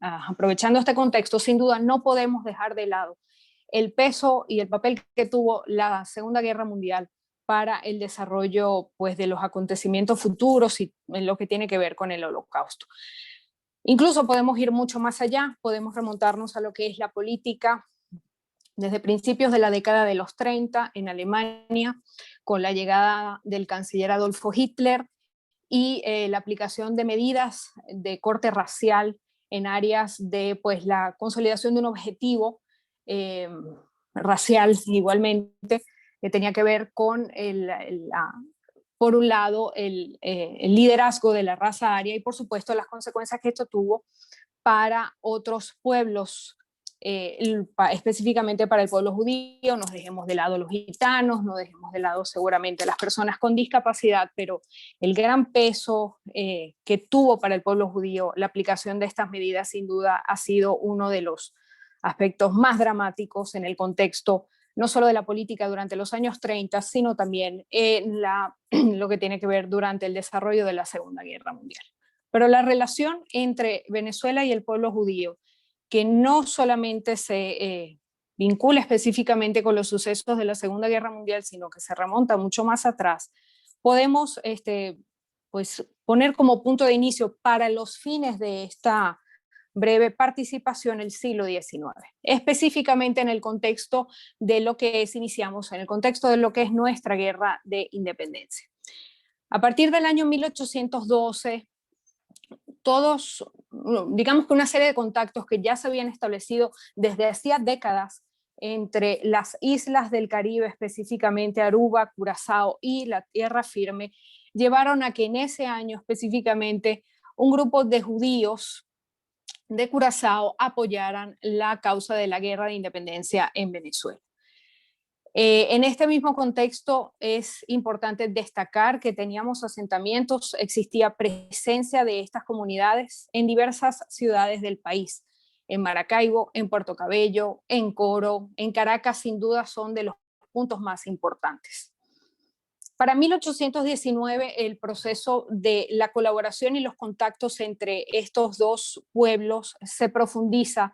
aprovechando este contexto, sin duda no podemos dejar de lado el peso y el papel que tuvo la Segunda Guerra Mundial para el desarrollo, pues, de los acontecimientos futuros y en lo que tiene que ver con el Holocausto. Incluso podemos ir mucho más allá, podemos remontarnos a lo que es la política desde principios de la década de los 30 en Alemania, con la llegada del canciller Adolfo Hitler y la aplicación de medidas de corte racial en áreas de, pues, la consolidación de un objetivo eh, racial igualmente, que tenía que ver con por un lado el liderazgo de la raza aria y por supuesto las consecuencias que esto tuvo para otros pueblos, específicamente para el pueblo judío. Nos dejemos de lado los gitanos, no dejemos de lado seguramente las personas con discapacidad, pero el gran peso que tuvo para el pueblo judío la aplicación de estas medidas sin duda ha sido uno de los aspectos más dramáticos en el contexto no solo de la política durante los años 30, sino también lo que tiene que ver durante el desarrollo de la Segunda Guerra Mundial. Pero la relación entre Venezuela y el pueblo judío, que no solamente se vincula específicamente con los sucesos de la Segunda Guerra Mundial, sino que se remonta mucho más atrás, podemos pues, poner como punto de inicio para los fines de esta breve participación el siglo XIX, específicamente en el contexto de lo que iniciamos, en el contexto de lo que es nuestra guerra de independencia. A partir del año 1812, todos, digamos que una serie de contactos que ya se habían establecido desde hacía décadas entre las islas del Caribe, específicamente Aruba, Curazao y la Tierra Firme, llevaron a que en ese año específicamente un grupo de judíos de Curazao apoyaran la causa de la guerra de independencia en Venezuela. En este mismo contexto es importante destacar que teníamos asentamientos, existía presencia de estas comunidades en diversas ciudades del país, en Maracaibo, en Puerto Cabello, en Coro, en Caracas, sin duda son de los puntos más importantes. Para 1819, el proceso de la colaboración y los contactos entre estos dos pueblos se profundiza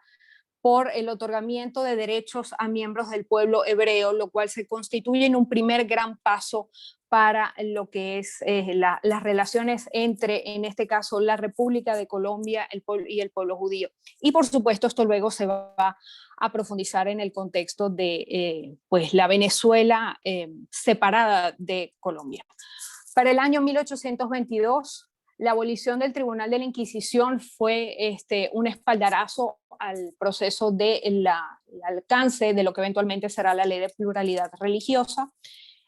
por el otorgamiento de derechos a miembros del pueblo hebreo, lo cual se constituye en un primer gran paso para lo que es las relaciones entre, en este caso, la República de Colombia y el pueblo judío. Y por supuesto, esto luego se va a profundizar en el contexto de pues, la Venezuela separada de Colombia. Para el año 1822, la abolición del Tribunal de la Inquisición fue un espaldarazo al proceso del alcance de lo que eventualmente será la ley de pluralidad religiosa,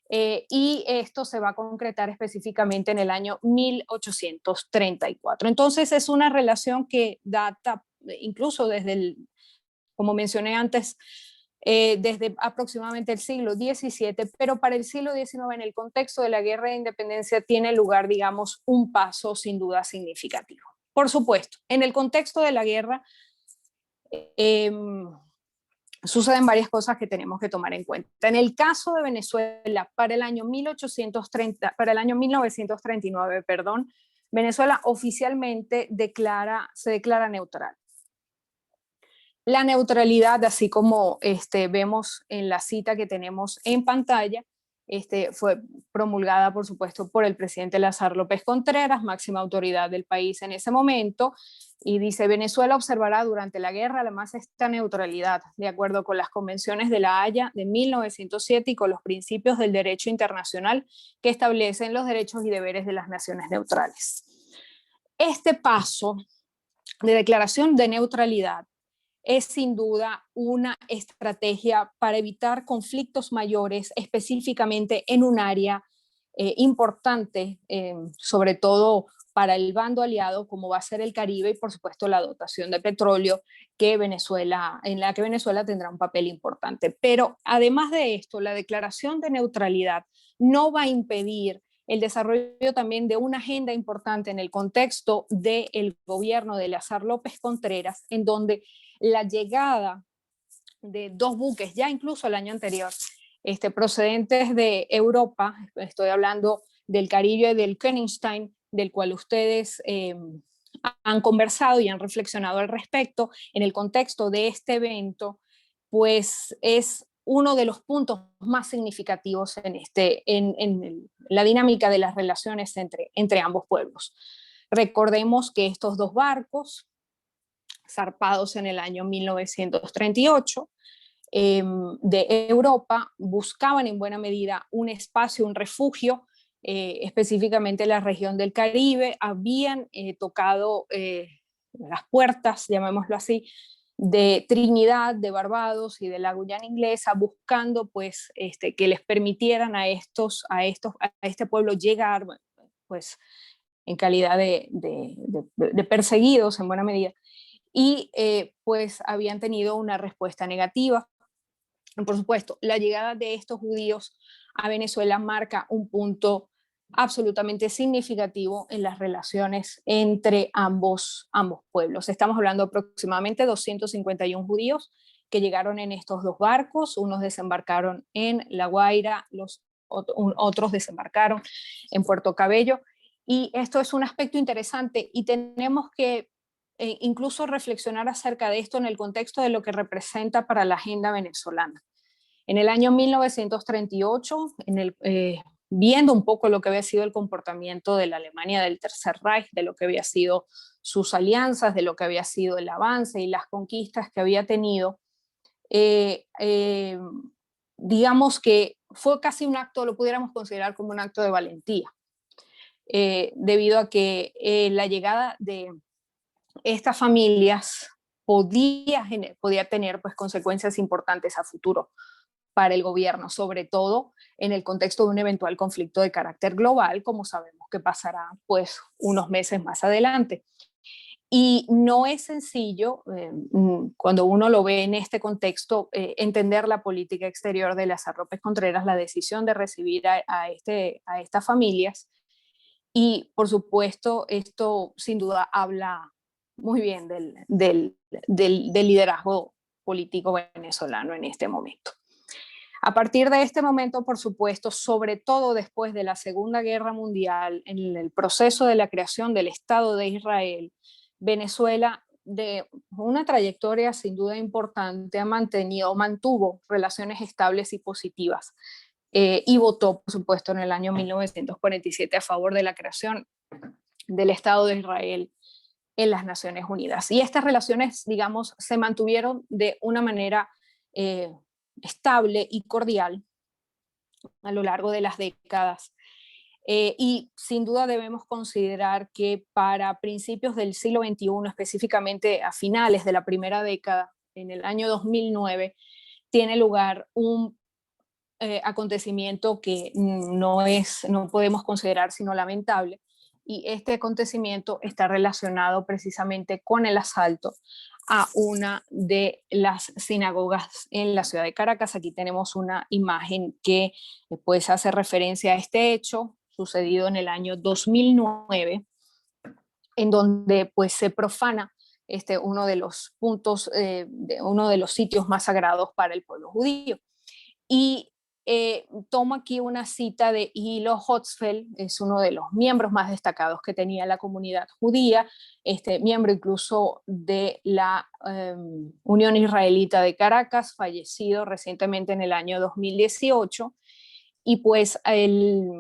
y esto se va a concretar específicamente en el año 1834. Entonces es una relación que data incluso desde como mencioné antes, desde aproximadamente el siglo XVII, pero para el siglo XIX, en el contexto de la guerra de independencia, tiene lugar, digamos, un paso sin duda significativo. Por supuesto, en el contexto de la guerra suceden varias cosas que tenemos que tomar en cuenta. En el caso de Venezuela, para el año 1939, perdón, Venezuela oficialmente se declara neutral. La neutralidad, así como vemos en la cita que tenemos en pantalla, fue promulgada, por supuesto, por el presidente Lázaro López Contreras, máxima autoridad del país en ese momento, y dice: Venezuela observará durante la guerra además esta neutralidad, de acuerdo con las convenciones de La Haya de 1907 y con los principios del derecho internacional que establecen los derechos y deberes de las naciones neutrales. Este paso de declaración de neutralidad es sin duda una estrategia para evitar conflictos mayores, específicamente en un área importante, sobre todo para el bando aliado, como va a ser el Caribe, y por supuesto la dotación de petróleo en la que Venezuela tendrá un papel importante. Pero además de esto, la declaración de neutralidad no va a impedir el desarrollo también de una agenda importante en el contexto del gobierno de Lázaro López Contreras, en donde la llegada de dos buques, ya incluso el año anterior, procedentes de Europa, estoy hablando del Caribe y del Königstein, del cual ustedes han conversado y han reflexionado al respecto. En el contexto de este evento, pues es uno de los puntos más significativos en la dinámica de las relaciones entre ambos pueblos. Recordemos que estos dos barcos, zarpados en el año 1938, de Europa, buscaban en buena medida un espacio, un refugio, específicamente en la región del Caribe, habían tocado las puertas, llamémoslo así, de Trinidad, de Barbados y de la Guyana Inglesa, buscando pues que les permitieran a este pueblo llegar, pues en calidad de perseguidos en buena medida, y pues habían tenido una respuesta negativa. Por supuesto, la llegada de estos judíos a Venezuela marca un punto absolutamente significativo en las relaciones entre ambos pueblos. Estamos hablando aproximadamente de 251 judíos que llegaron en estos dos barcos, unos desembarcaron en La Guaira, otros desembarcaron en Puerto Cabello, y esto es un aspecto interesante y tenemos que incluso reflexionar acerca de esto en el contexto de lo que representa para la agenda venezolana. En el año 1938, viendo un poco lo que había sido el comportamiento de la Alemania del Tercer Reich, de lo que había sido sus alianzas, de lo que había sido el avance y las conquistas que había tenido, digamos que fue casi un acto, lo pudiéramos considerar como un acto de valentía, debido a que la llegada de estas familias podía tener pues, consecuencias importantes a futuro para el gobierno, sobre todo en el contexto de un eventual conflicto de carácter global, como sabemos que pasará pues unos meses más adelante. Y no es sencillo, cuando uno lo ve en este contexto, entender la política exterior de Eleazar López Contreras, la decisión de recibir a estas familias. Y por supuesto, esto sin duda habla muy bien del liderazgo político venezolano en este momento. A partir de este momento, por supuesto, sobre todo después de la Segunda Guerra Mundial, en el proceso de la creación del Estado de Israel, Venezuela, de una trayectoria sin duda importante, mantuvo relaciones estables y positivas, y votó, por supuesto, en el año 1947 a favor de la creación del Estado de Israel en las Naciones Unidas. Y estas relaciones, digamos, se mantuvieron de una manera estable y cordial a lo largo de las décadas. Y sin duda debemos considerar que para principios del siglo XXI, específicamente a finales de la primera década, en el año 2009, tiene lugar un acontecimiento que no podemos considerar sino lamentable, y este acontecimiento está relacionado precisamente con el asalto a una de las sinagogas en la ciudad de Caracas. Aquí tenemos una imagen que pues hace referencia a este hecho sucedido en el año 2009, en donde pues se profana uno de los puntos, uno de los sitios más sagrados para el pueblo judío. Y tomo aquí una cita de Hilo Hotzfeld, es uno de los miembros más destacados que tenía la comunidad judía, miembro incluso de la Unión Israelita de Caracas, fallecido recientemente en el año 2018, y pues él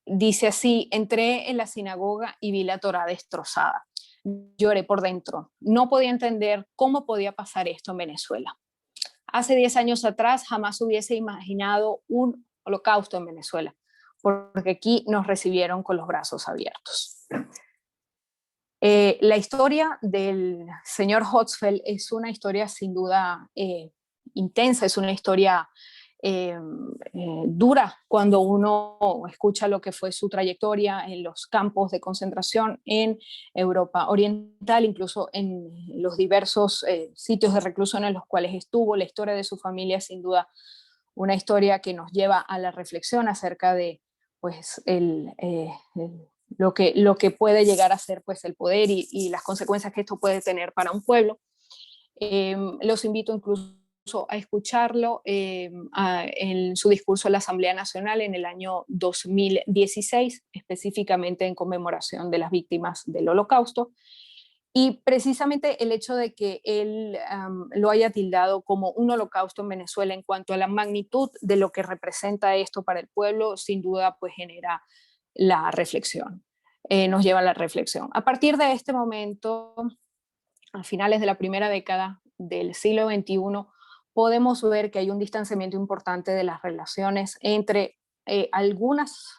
dice así: entré en la sinagoga y vi la Torá destrozada. Lloré por dentro, no podía entender cómo podía pasar esto en Venezuela. Hace 10 años atrás jamás hubiese imaginado un holocausto en Venezuela, porque aquí nos recibieron con los brazos abiertos. La historia del señor Hotzfeld es una historia sin duda intensa, es una historia dura cuando uno escucha lo que fue su trayectoria en los campos de concentración en Europa Oriental, incluso en los diversos sitios de reclusión en los cuales estuvo. La historia de su familia es sin duda una historia que nos lleva a la reflexión acerca de pues, lo que puede llegar a ser pues, el poder y las consecuencias que esto puede tener para un pueblo. Los invito incluso a escucharlo en su discurso en la Asamblea Nacional en el año 2016, específicamente en conmemoración de las víctimas del Holocausto. Y precisamente el hecho de que él lo haya tildado como un holocausto en Venezuela en cuanto a la magnitud de lo que representa esto para el pueblo, sin duda pues genera la reflexión, nos lleva a la reflexión. A partir de este momento, a finales de la primera década del siglo XXI, podemos ver que hay un distanciamiento importante de las relaciones entre algunas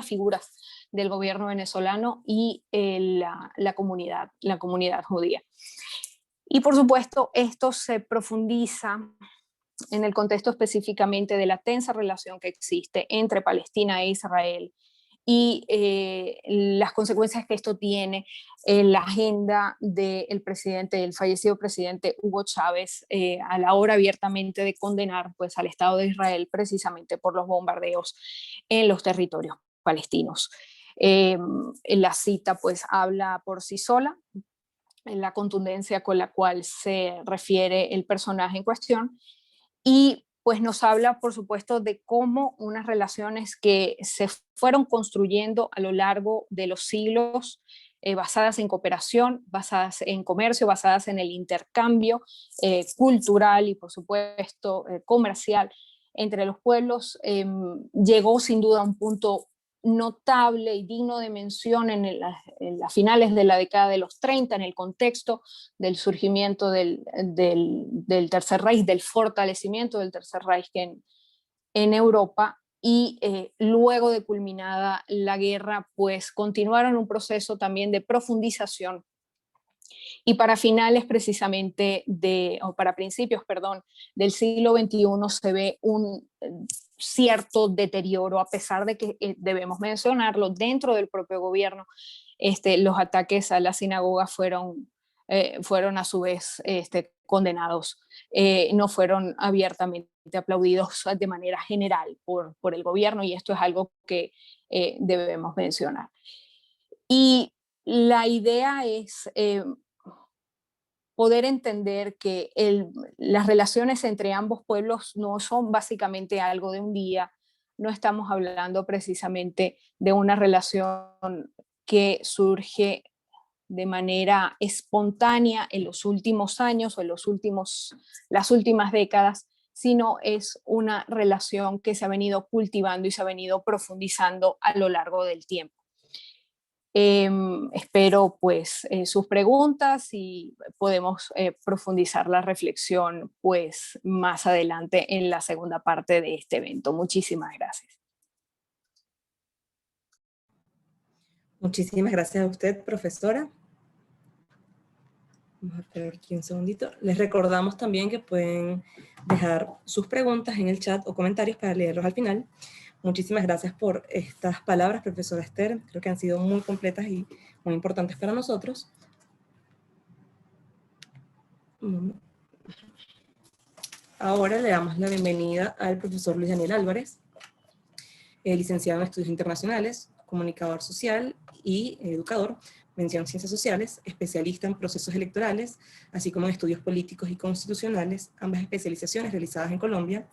figuras del gobierno venezolano y la comunidad judía. Y por supuesto, esto se profundiza en el contexto específicamente de la tensa relación que existe entre Palestina e Israel y las consecuencias que esto tiene en la agenda del presidente, el fallecido presidente Hugo Chávez, a la hora abiertamente de condenar pues, al Estado de Israel precisamente por los bombardeos en los territorios palestinos. La cita pues habla por sí sola, en la contundencia con la cual se refiere el personaje en cuestión, y pues nos habla, por supuesto, de cómo unas relaciones que se fueron construyendo a lo largo de los siglos, basadas en cooperación, basadas en comercio, basadas en el intercambio cultural y, por supuesto, comercial entre los pueblos, llegó sin duda a un punto notable y digno de mención en las finales de la década de los 30, en el contexto del surgimiento del Tercer Reich, del fortalecimiento del Tercer Reich en Europa, y luego de culminada la guerra, pues continuaron un proceso también de profundización, y para finales precisamente o para principios, perdón, del siglo XXI se ve un cierto deterioro, a pesar de que debemos mencionarlo, dentro del propio gobierno, los ataques a las sinagogas fueron a su vez condenados, no fueron abiertamente aplaudidos de manera general por el gobierno, y esto es algo que debemos mencionar. Y la idea es poder entender que las relaciones entre ambos pueblos no son básicamente algo de un día, no estamos hablando precisamente de una relación que surge de manera espontánea en los últimos años o en las últimas décadas, sino es una relación que se ha venido cultivando y se ha venido profundizando a lo largo del tiempo. Espero pues sus preguntas y podemos profundizar la reflexión pues más adelante en la segunda parte de este evento. Muchísimas gracias. Muchísimas gracias a usted, profesora. Vamos a esperar aquí un segundito. Les recordamos también que pueden dejar sus preguntas en el chat o comentarios para leerlos al final. Muchísimas gracias por estas palabras, profesora Esther. Creo que han sido muy completas y muy importantes para nosotros. Ahora le damos la bienvenida al profesor Luis Daniel Álvarez, licenciado en Estudios Internacionales, comunicador social y educador, mención Ciencias Sociales, especialista en procesos electorales, así como en estudios políticos y constitucionales, ambas especializaciones realizadas en Colombia.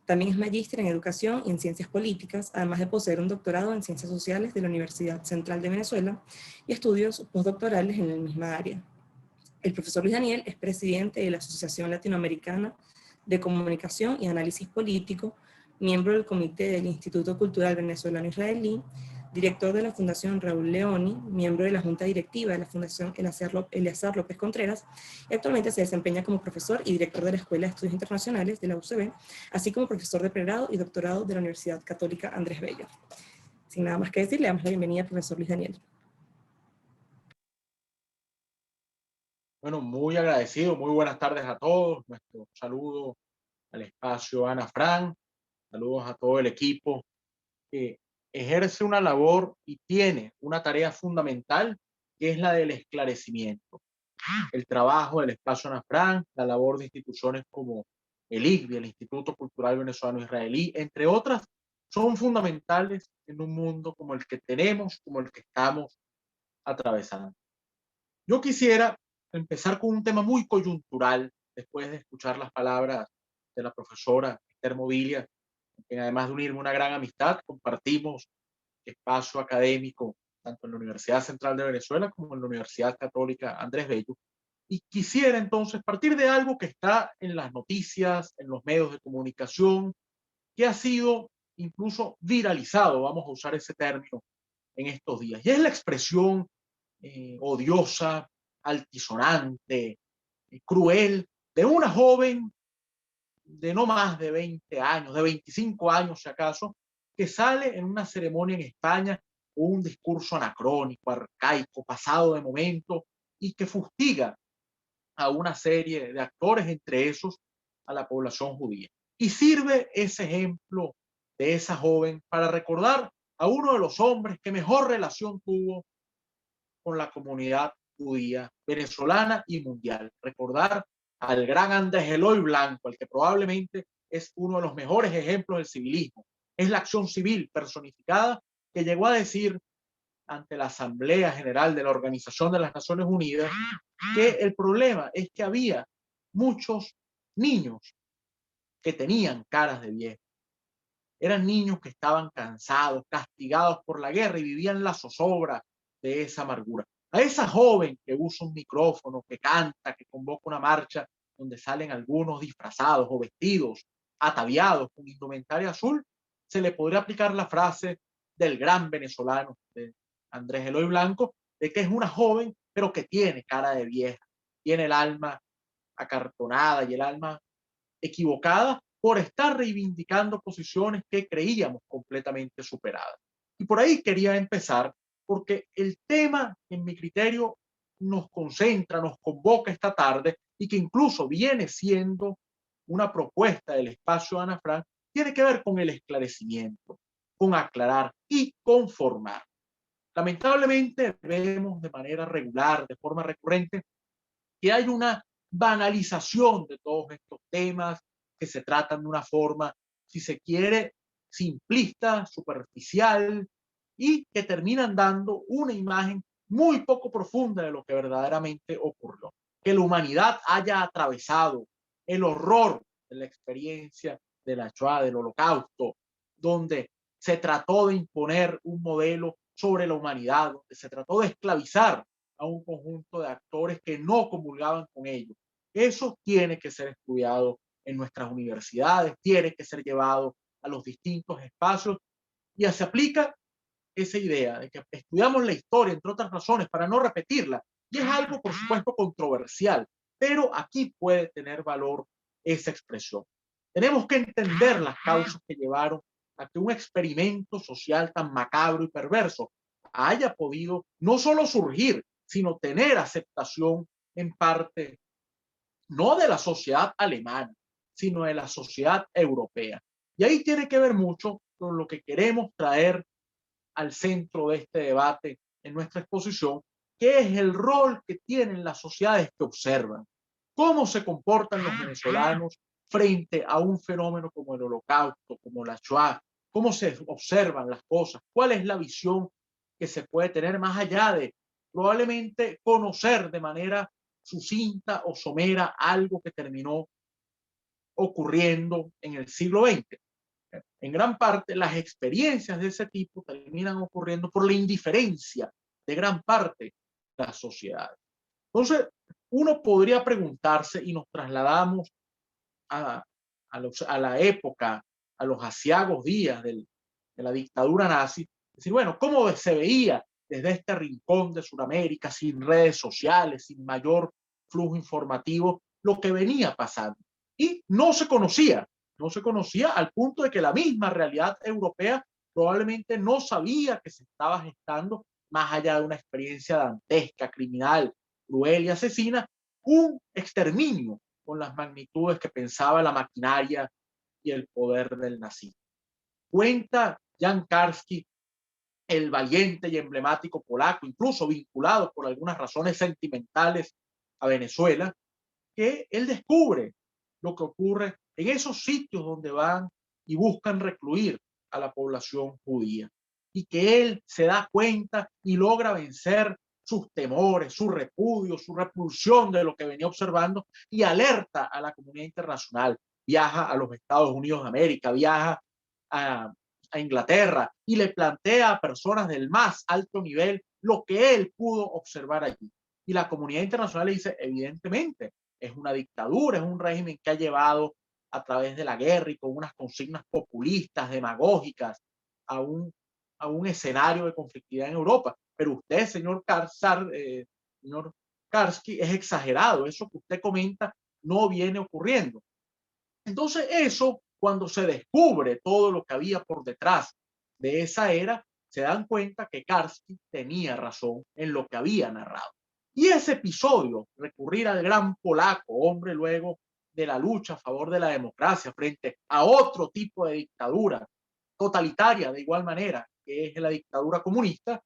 También es magíster en Educación y en Ciencias Políticas, además de poseer un doctorado en Ciencias Sociales de la Universidad Central de Venezuela y estudios postdoctorales en la misma área. El profesor Luis Daniel es presidente de la Asociación Latinoamericana de Comunicación y Análisis Político, miembro del Comité del Instituto Cultural Venezolano Israelí, director de la Fundación Raúl Leoni, miembro de la Junta Directiva de la Fundación Eleazar López Contreras, y actualmente se desempeña como profesor y director de la Escuela de Estudios Internacionales de la UCB, así como profesor de pregrado y doctorado de la Universidad Católica Andrés Bello. Sin nada más que decir, le damos la bienvenida al profesor Luis Daniel. Bueno, muy agradecido, muy buenas tardes a todos. Nuestro saludo al espacio Ana Fran, saludos a todo el equipo que ejerce una labor y tiene una tarea fundamental, que es la del esclarecimiento. El trabajo del espacio Ana Fran, la labor de instituciones como el ICVI, el Instituto Cultural Venezolano Israelí, entre otras, son fundamentales en un mundo como el que tenemos, como el que estamos atravesando. Yo quisiera empezar con un tema muy coyuntural, después de escuchar las palabras de la profesora Esther Movilla, que además de unirme una gran amistad, compartimos espacio académico tanto en la Universidad Central de Venezuela como en la Universidad Católica Andrés Bello. Y quisiera entonces partir de algo que está en las noticias, en los medios de comunicación, que ha sido incluso viralizado, vamos a usar ese término, en estos días. Y es la expresión odiosa, altisonante, cruel, de una joven de no más de 20 años, de 25 años si acaso, que sale en una ceremonia en España con un discurso anacrónico, arcaico, pasado de momento, y que fustiga a una serie de actores, entre esos a la población judía. Y sirve ese ejemplo de esa joven para recordar a uno de los hombres que mejor relación tuvo con la comunidad judía venezolana y mundial. Recordar al gran Andrés Eloy Blanco, el que probablemente es uno de los mejores ejemplos del civilismo. Es la acción civil personificada que llegó a decir ante la Asamblea General de la Organización de las Naciones Unidas que el problema es que había muchos niños que tenían caras de viejo. Eran niños que estaban cansados, castigados por la guerra y vivían la zozobra de esa amargura. A esa joven que usa un micrófono, que canta, que convoca una marcha donde salen algunos disfrazados o vestidos, ataviados con indumentaria azul, se le podría aplicar la frase del gran venezolano, de Andrés Eloy Blanco, de que es una joven, pero que tiene cara de vieja, tiene el alma acartonada y el alma equivocada por estar reivindicando posiciones que creíamos completamente superadas. Y por ahí quería empezar, porque el tema, en mi criterio, nos concentra, nos convoca esta tarde y que incluso viene siendo una propuesta del espacio Ana Frank, tiene que ver con el esclarecimiento, con aclarar y conformar. Lamentablemente vemos de manera regular, de forma recurrente, que hay una banalización de todos estos temas, que se tratan de una forma, si se quiere, simplista, superficial, y que terminan dando una imagen muy poco profunda de lo que verdaderamente ocurrió. Que la humanidad haya atravesado el horror de la experiencia de la Shoah, del Holocausto, donde se trató de imponer un modelo sobre la humanidad, donde se trató de esclavizar a un conjunto de actores que no comulgaban con ellos. Eso tiene que ser estudiado en nuestras universidades, tiene que ser llevado a los distintos espacios y se aplica esa idea de que estudiamos la historia, entre otras razones, para no repetirla. Y es algo, por supuesto, controversial, pero aquí puede tener valor esa expresión. Tenemos que entender las causas que llevaron a que un experimento social tan macabro y perverso haya podido no solo surgir, sino tener aceptación en parte, no de la sociedad alemana, sino de la sociedad europea. Y ahí tiene que ver mucho con lo que queremos traer al centro de este debate en nuestra exposición, que es el rol que tienen las sociedades que observan. ¿Cómo se comportan los venezolanos frente a un fenómeno como el Holocausto, como la Shoah? ¿Cómo se observan las cosas? ¿Cuál es la visión que se puede tener más allá de probablemente conocer de manera sucinta o somera algo que terminó ocurriendo en el siglo XX? En gran parte, las experiencias de ese tipo terminan ocurriendo por la indiferencia de gran parte de la sociedad. Entonces, uno podría preguntarse, y nos trasladamos a la época, a los aciagos días de la dictadura nazi, decir, bueno, ¿cómo se veía desde este rincón de Sudamérica, sin redes sociales, sin mayor flujo informativo, lo que venía pasando? Y no se conocía al punto de que la misma realidad europea probablemente no sabía que se estaba gestando, más allá de una experiencia dantesca, criminal, cruel y asesina, un exterminio con las magnitudes que pensaba la maquinaria y el poder del nazismo. Cuenta Jan Karski, el valiente y emblemático polaco, incluso vinculado por algunas razones sentimentales a Venezuela, que él descubre lo que ocurre en esos sitios donde van y buscan recluir a la población judía, y que él se da cuenta y logra vencer sus temores, su repudio, su repulsión de lo que venía observando y alerta a la comunidad internacional. Viaja a los Estados Unidos de América, viaja a a Inglaterra y le plantea a personas del más alto nivel lo que él pudo observar allí. Y la comunidad internacional le dice, evidentemente, es una dictadura, es un régimen que ha llevado a través de la guerra y con unas consignas populistas, demagógicas, a un escenario de conflictividad en Europa. Pero usted, señor Karski, es exagerado. Eso que usted comenta no viene ocurriendo. Entonces eso, cuando se descubre todo lo que había por detrás de esa era, se dan cuenta que Karski tenía razón en lo que había narrado. Y ese episodio, recurrir al gran polaco, hombre luego de la lucha a favor de la democracia frente a otro tipo de dictadura totalitaria de igual manera, que es la dictadura comunista,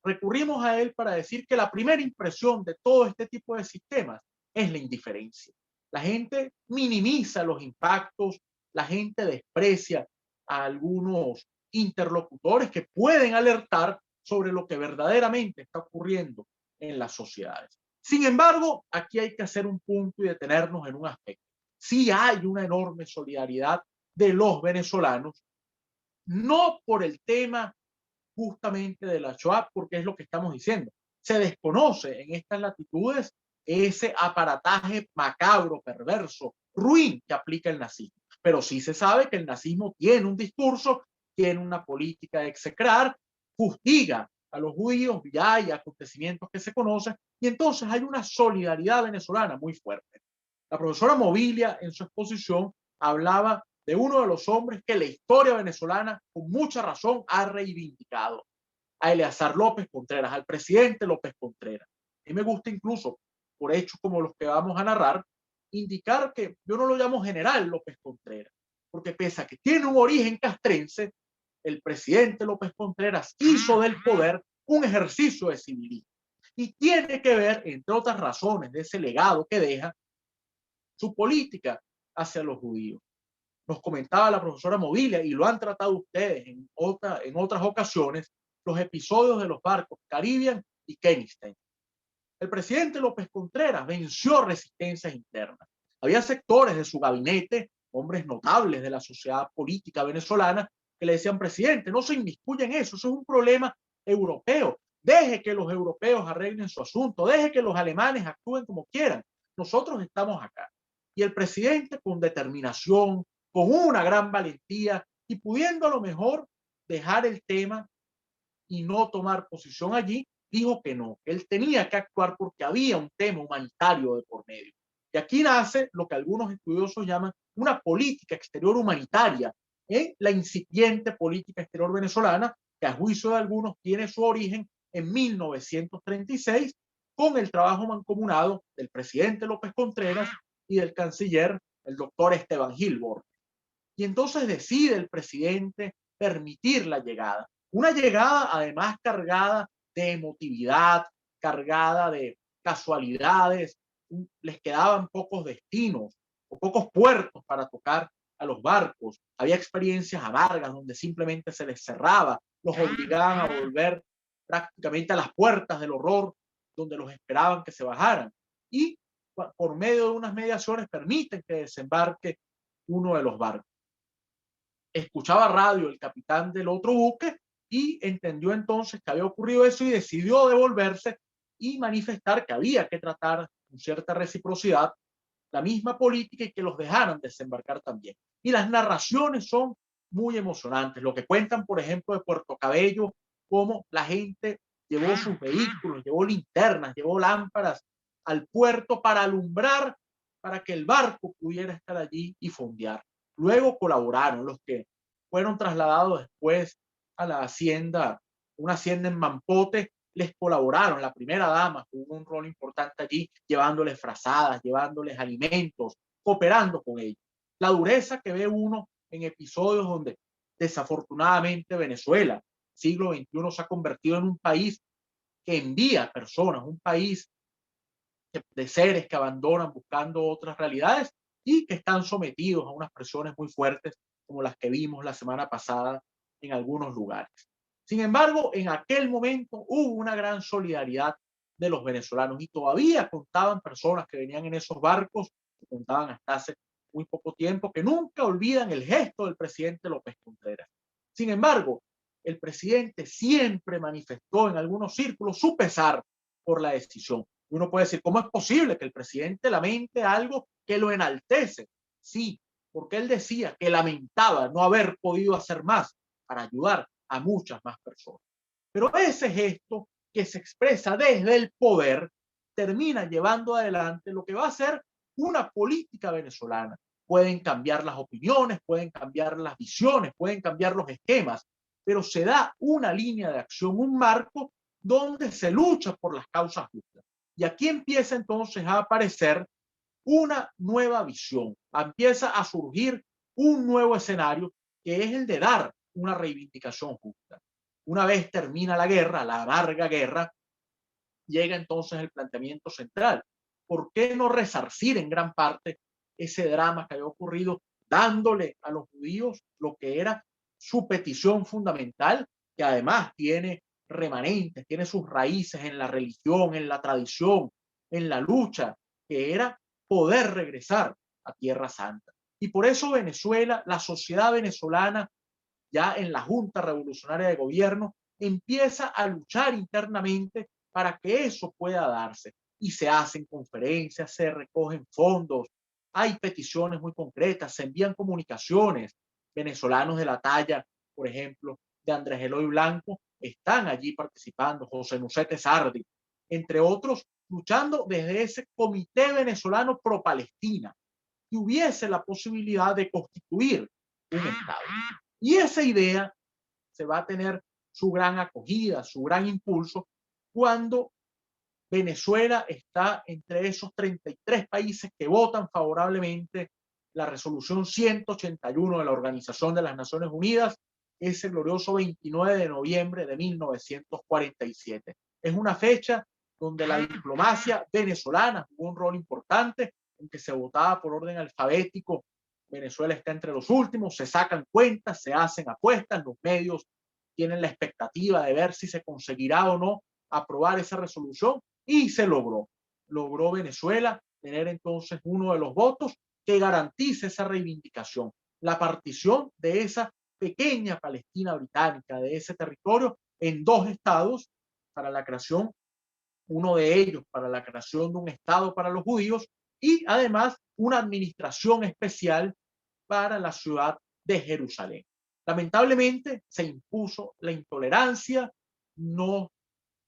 recurrimos a él para decir que la primera impresión de todo este tipo de sistemas es la indiferencia. La gente minimiza los impactos, la gente desprecia a algunos interlocutores que pueden alertar sobre lo que verdaderamente está ocurriendo en las sociedades. Sin embargo, aquí hay que hacer un punto y detenernos en un aspecto. Sí hay una enorme solidaridad de los venezolanos, no por el tema justamente de la Shoah, porque es lo que estamos diciendo. Se desconoce en estas latitudes ese aparataje macabro, perverso, ruin que aplica el nazismo. Pero sí se sabe que el nazismo tiene un discurso, tiene una política de execrar, fustiga a los judíos, ya hay acontecimientos que se conocen, y entonces hay una solidaridad venezolana muy fuerte. La profesora Mobilia en su exposición hablaba de uno de los hombres que la historia venezolana con mucha razón ha reivindicado, a Eleazar López Contreras, al presidente López Contreras. A mí me gusta incluso, por hechos como los que vamos a narrar, indicar que yo no lo llamo general López Contreras, porque pese a que tiene un origen castrense, el presidente López Contreras hizo del poder un ejercicio de civilismo. Y tiene que ver, entre otras razones, de ese legado que deja su política hacia los judíos. Nos comentaba la profesora Mobilia, y lo han tratado ustedes en otras ocasiones, los episodios de los barcos Caribbean y Kennedy. El presidente López Contreras venció resistencias internas. Había sectores de su gabinete, hombres notables de la sociedad política venezolana, que le decían, presidente, no se inmiscuya en eso, eso es un problema europeo. Deje que los europeos arreglen su asunto, deje que los alemanes actúen como quieran. Nosotros estamos acá. Y el presidente, con determinación, con una gran valentía y pudiendo a lo mejor dejar el tema y no tomar posición allí, dijo que no, que él tenía que actuar porque había un tema humanitario de por medio. Y aquí nace lo que algunos estudiosos llaman una política exterior humanitaria en la incipiente política exterior venezolana, que a juicio de algunos tiene su origen en 1936 con el trabajo mancomunado del presidente López Contreras y del canciller, el doctor Esteban Gil Borges. Y entonces decide el presidente permitir la llegada. Una llegada además cargada de emotividad, cargada de casualidades. Les quedaban pocos destinos o pocos puertos para tocar a los barcos. Había experiencias amargas donde simplemente se les cerraba, los obligaban a volver prácticamente a las puertas del horror donde los esperaban que se bajaran. Y por medio de unas mediaciones permiten que desembarque uno de los barcos. Escuchaba radio el capitán del otro buque y entendió entonces que había ocurrido eso y decidió devolverse y manifestar que había que tratar con cierta reciprocidad la misma política y que los dejaran desembarcar también. Y las narraciones son muy emocionantes. Lo que cuentan, por ejemplo, de Puerto Cabello, cómo la gente llevó sus vehículos, llevó linternas, llevó lámparas al puerto para alumbrar, para que el barco pudiera estar allí y fondear. Luego colaboraron los que fueron trasladados después a la hacienda, una hacienda en Mampote, les colaboraron. La primera dama jugó un rol importante allí, llevándoles frazadas, llevándoles alimentos, cooperando con ellos. La dureza que ve uno en episodios donde desafortunadamente Venezuela, siglo XXI, se ha convertido en un país que envía personas, un país de seres que abandonan buscando otras realidades y que están sometidos a unas presiones muy fuertes como las que vimos la semana pasada en algunos lugares. Sin embargo, en aquel momento hubo una gran solidaridad de los venezolanos y todavía contaban personas que venían en esos barcos, que contaban hasta hace muy poco tiempo, que nunca olvidan el gesto del presidente López Contreras. Sin embargo, el presidente siempre manifestó en algunos círculos su pesar por la decisión. Uno puede decir, ¿cómo es posible que el presidente lamente algo que lo enaltece? Sí, porque él decía que lamentaba no haber podido hacer más para ayudar a muchas más personas. Pero ese gesto que se expresa desde el poder termina llevando adelante lo que va a ser una política venezolana. Pueden cambiar las opiniones, pueden cambiar las visiones, pueden cambiar los esquemas, pero se da una línea de acción, un marco donde se lucha por las causas justas. Y aquí empieza entonces a aparecer una nueva visión, empieza a surgir un nuevo escenario que es el de dar una reivindicación justa. Una vez termina la guerra, la larga guerra, llega entonces el planteamiento central. ¿Por qué no resarcir en gran parte ese drama que había ocurrido, dándole a los judíos lo que era su petición fundamental, que además tiene remanentes, tiene sus raíces en la religión, en la tradición, en la lucha, que era poder regresar a Tierra Santa? Y por eso Venezuela, la sociedad venezolana, ya en la Junta Revolucionaria de Gobierno, empieza a luchar internamente para que eso pueda darse. Y se hacen conferencias, se recogen fondos, hay peticiones muy concretas, se envían comunicaciones. Venezolanos de la talla, por ejemplo, de Andrés Eloy Blanco, están allí participando, José Nucete Sardi, entre otros, luchando desde ese Comité Venezolano Pro Palestina, que hubiese la posibilidad de constituir un Estado. Y esa idea se va a tener su gran acogida, su gran impulso, cuando Venezuela está entre esos 33 países que votan favorablemente la resolución 181 de la Organización de las Naciones Unidas, ese glorioso 29 de noviembre de 1947. Es una fecha donde la diplomacia venezolana jugó un rol importante, en que se votaba por orden alfabético. Venezuela está entre los últimos, se sacan cuentas, se hacen apuestas, los medios tienen la expectativa de ver si se conseguirá o no aprobar esa resolución, y se logró. Logró Venezuela tener entonces uno de los votos que garantice esa reivindicación, la partición de esa pequeña Palestina británica, de ese territorio, en dos estados para la creación, uno de ellos para la creación de un estado para los judíos, y además una administración especial para la ciudad de Jerusalén. Lamentablemente se impuso la intolerancia, no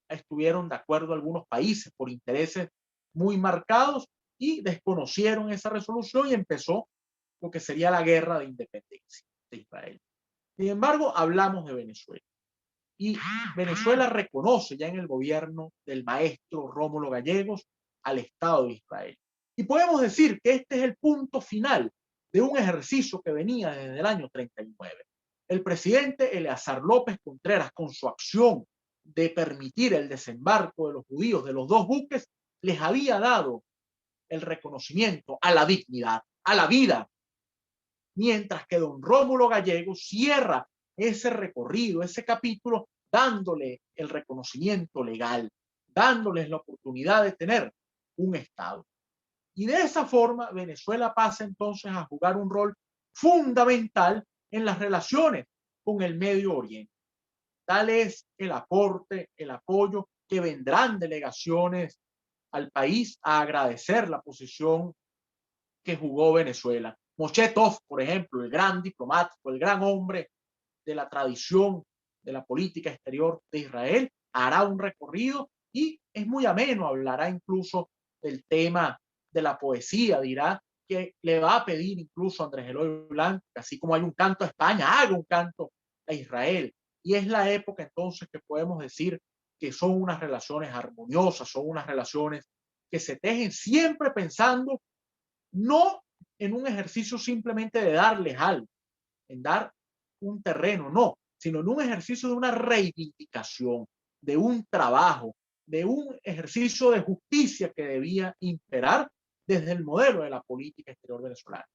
estuvieron de acuerdo algunos países por intereses muy marcados y desconocieron esa resolución, y empezó lo que sería la guerra de independencia de Israel. Sin embargo, hablamos de Venezuela. Y Venezuela reconoce ya en el gobierno del maestro Rómulo Gallegos al Estado de Israel. Y podemos decir que este es el punto final de un ejercicio que venía desde el año 39. El presidente Eleazar López Contreras, con su acción de permitir el desembarco de los judíos de los dos buques, les había dado el reconocimiento a la dignidad, a la vida, mientras que don Rómulo Gallegos cierra ese recorrido, ese capítulo, dándole el reconocimiento legal, dándoles la oportunidad de tener un Estado. Y de esa forma Venezuela pasa entonces a jugar un rol fundamental en las relaciones con el Medio Oriente. Tal es el aporte, el apoyo, que vendrán delegaciones al país a agradecer la posición que jugó Venezuela. Moshe Tov, por ejemplo, el gran diplomático, el gran hombre de la tradición de la política exterior de Israel, hará un recorrido y es muy ameno, hablará incluso del tema de la poesía, dirá que le va a pedir incluso a Andrés Eloy Blanco, que así como hay un canto a España, haga un canto a Israel. Y es la época entonces que podemos decir que son unas relaciones armoniosas, son unas relaciones que se tejen siempre pensando no en un ejercicio simplemente de darles algo, en dar un terreno, no, sino en un ejercicio de una reivindicación, de un trabajo, de un ejercicio de justicia que debía imperar desde el modelo de la política exterior venezolana.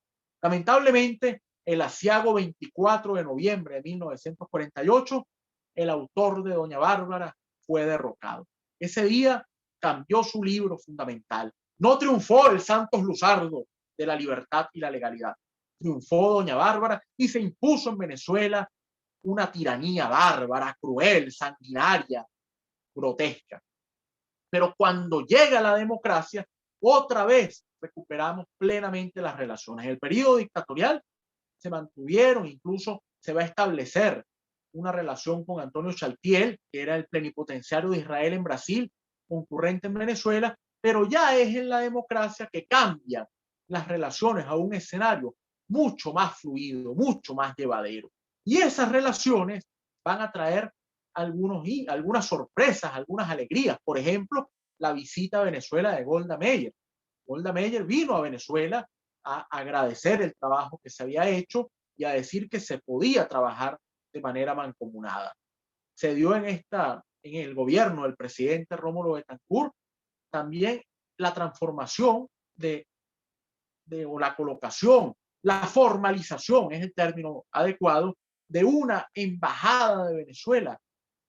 Lamentablemente, el aciago 24 de noviembre de 1948, el autor de Doña Bárbara fue derrocado. Ese día cambió su libro fundamental. No triunfó el Santos Luzardo de la libertad y la legalidad. Triunfó Doña Bárbara y se impuso en Venezuela una tiranía bárbara, cruel, sanguinaria, grotesca. Pero cuando llega la democracia, otra vez recuperamos plenamente las relaciones. En el periodo dictatorial se mantuvieron, incluso se va a establecer una relación con Antonio Chaltiel, que era el plenipotenciario de Israel en Brasil, concurrente en Venezuela, pero ya es en la democracia que cambian las relaciones a un escenario mucho más fluido, mucho más llevadero. Y esas relaciones van a traer algunas sorpresas, algunas alegrías. Por ejemplo, la visita a Venezuela de Golda Meir. Golda Meir vino a Venezuela a agradecer el trabajo que se había hecho y a decir que se podía trabajar de manera mancomunada. Se dio en el gobierno del presidente Rómulo Betancourt también la transformación o la colocación, la formalización, es el término adecuado, de una embajada de Venezuela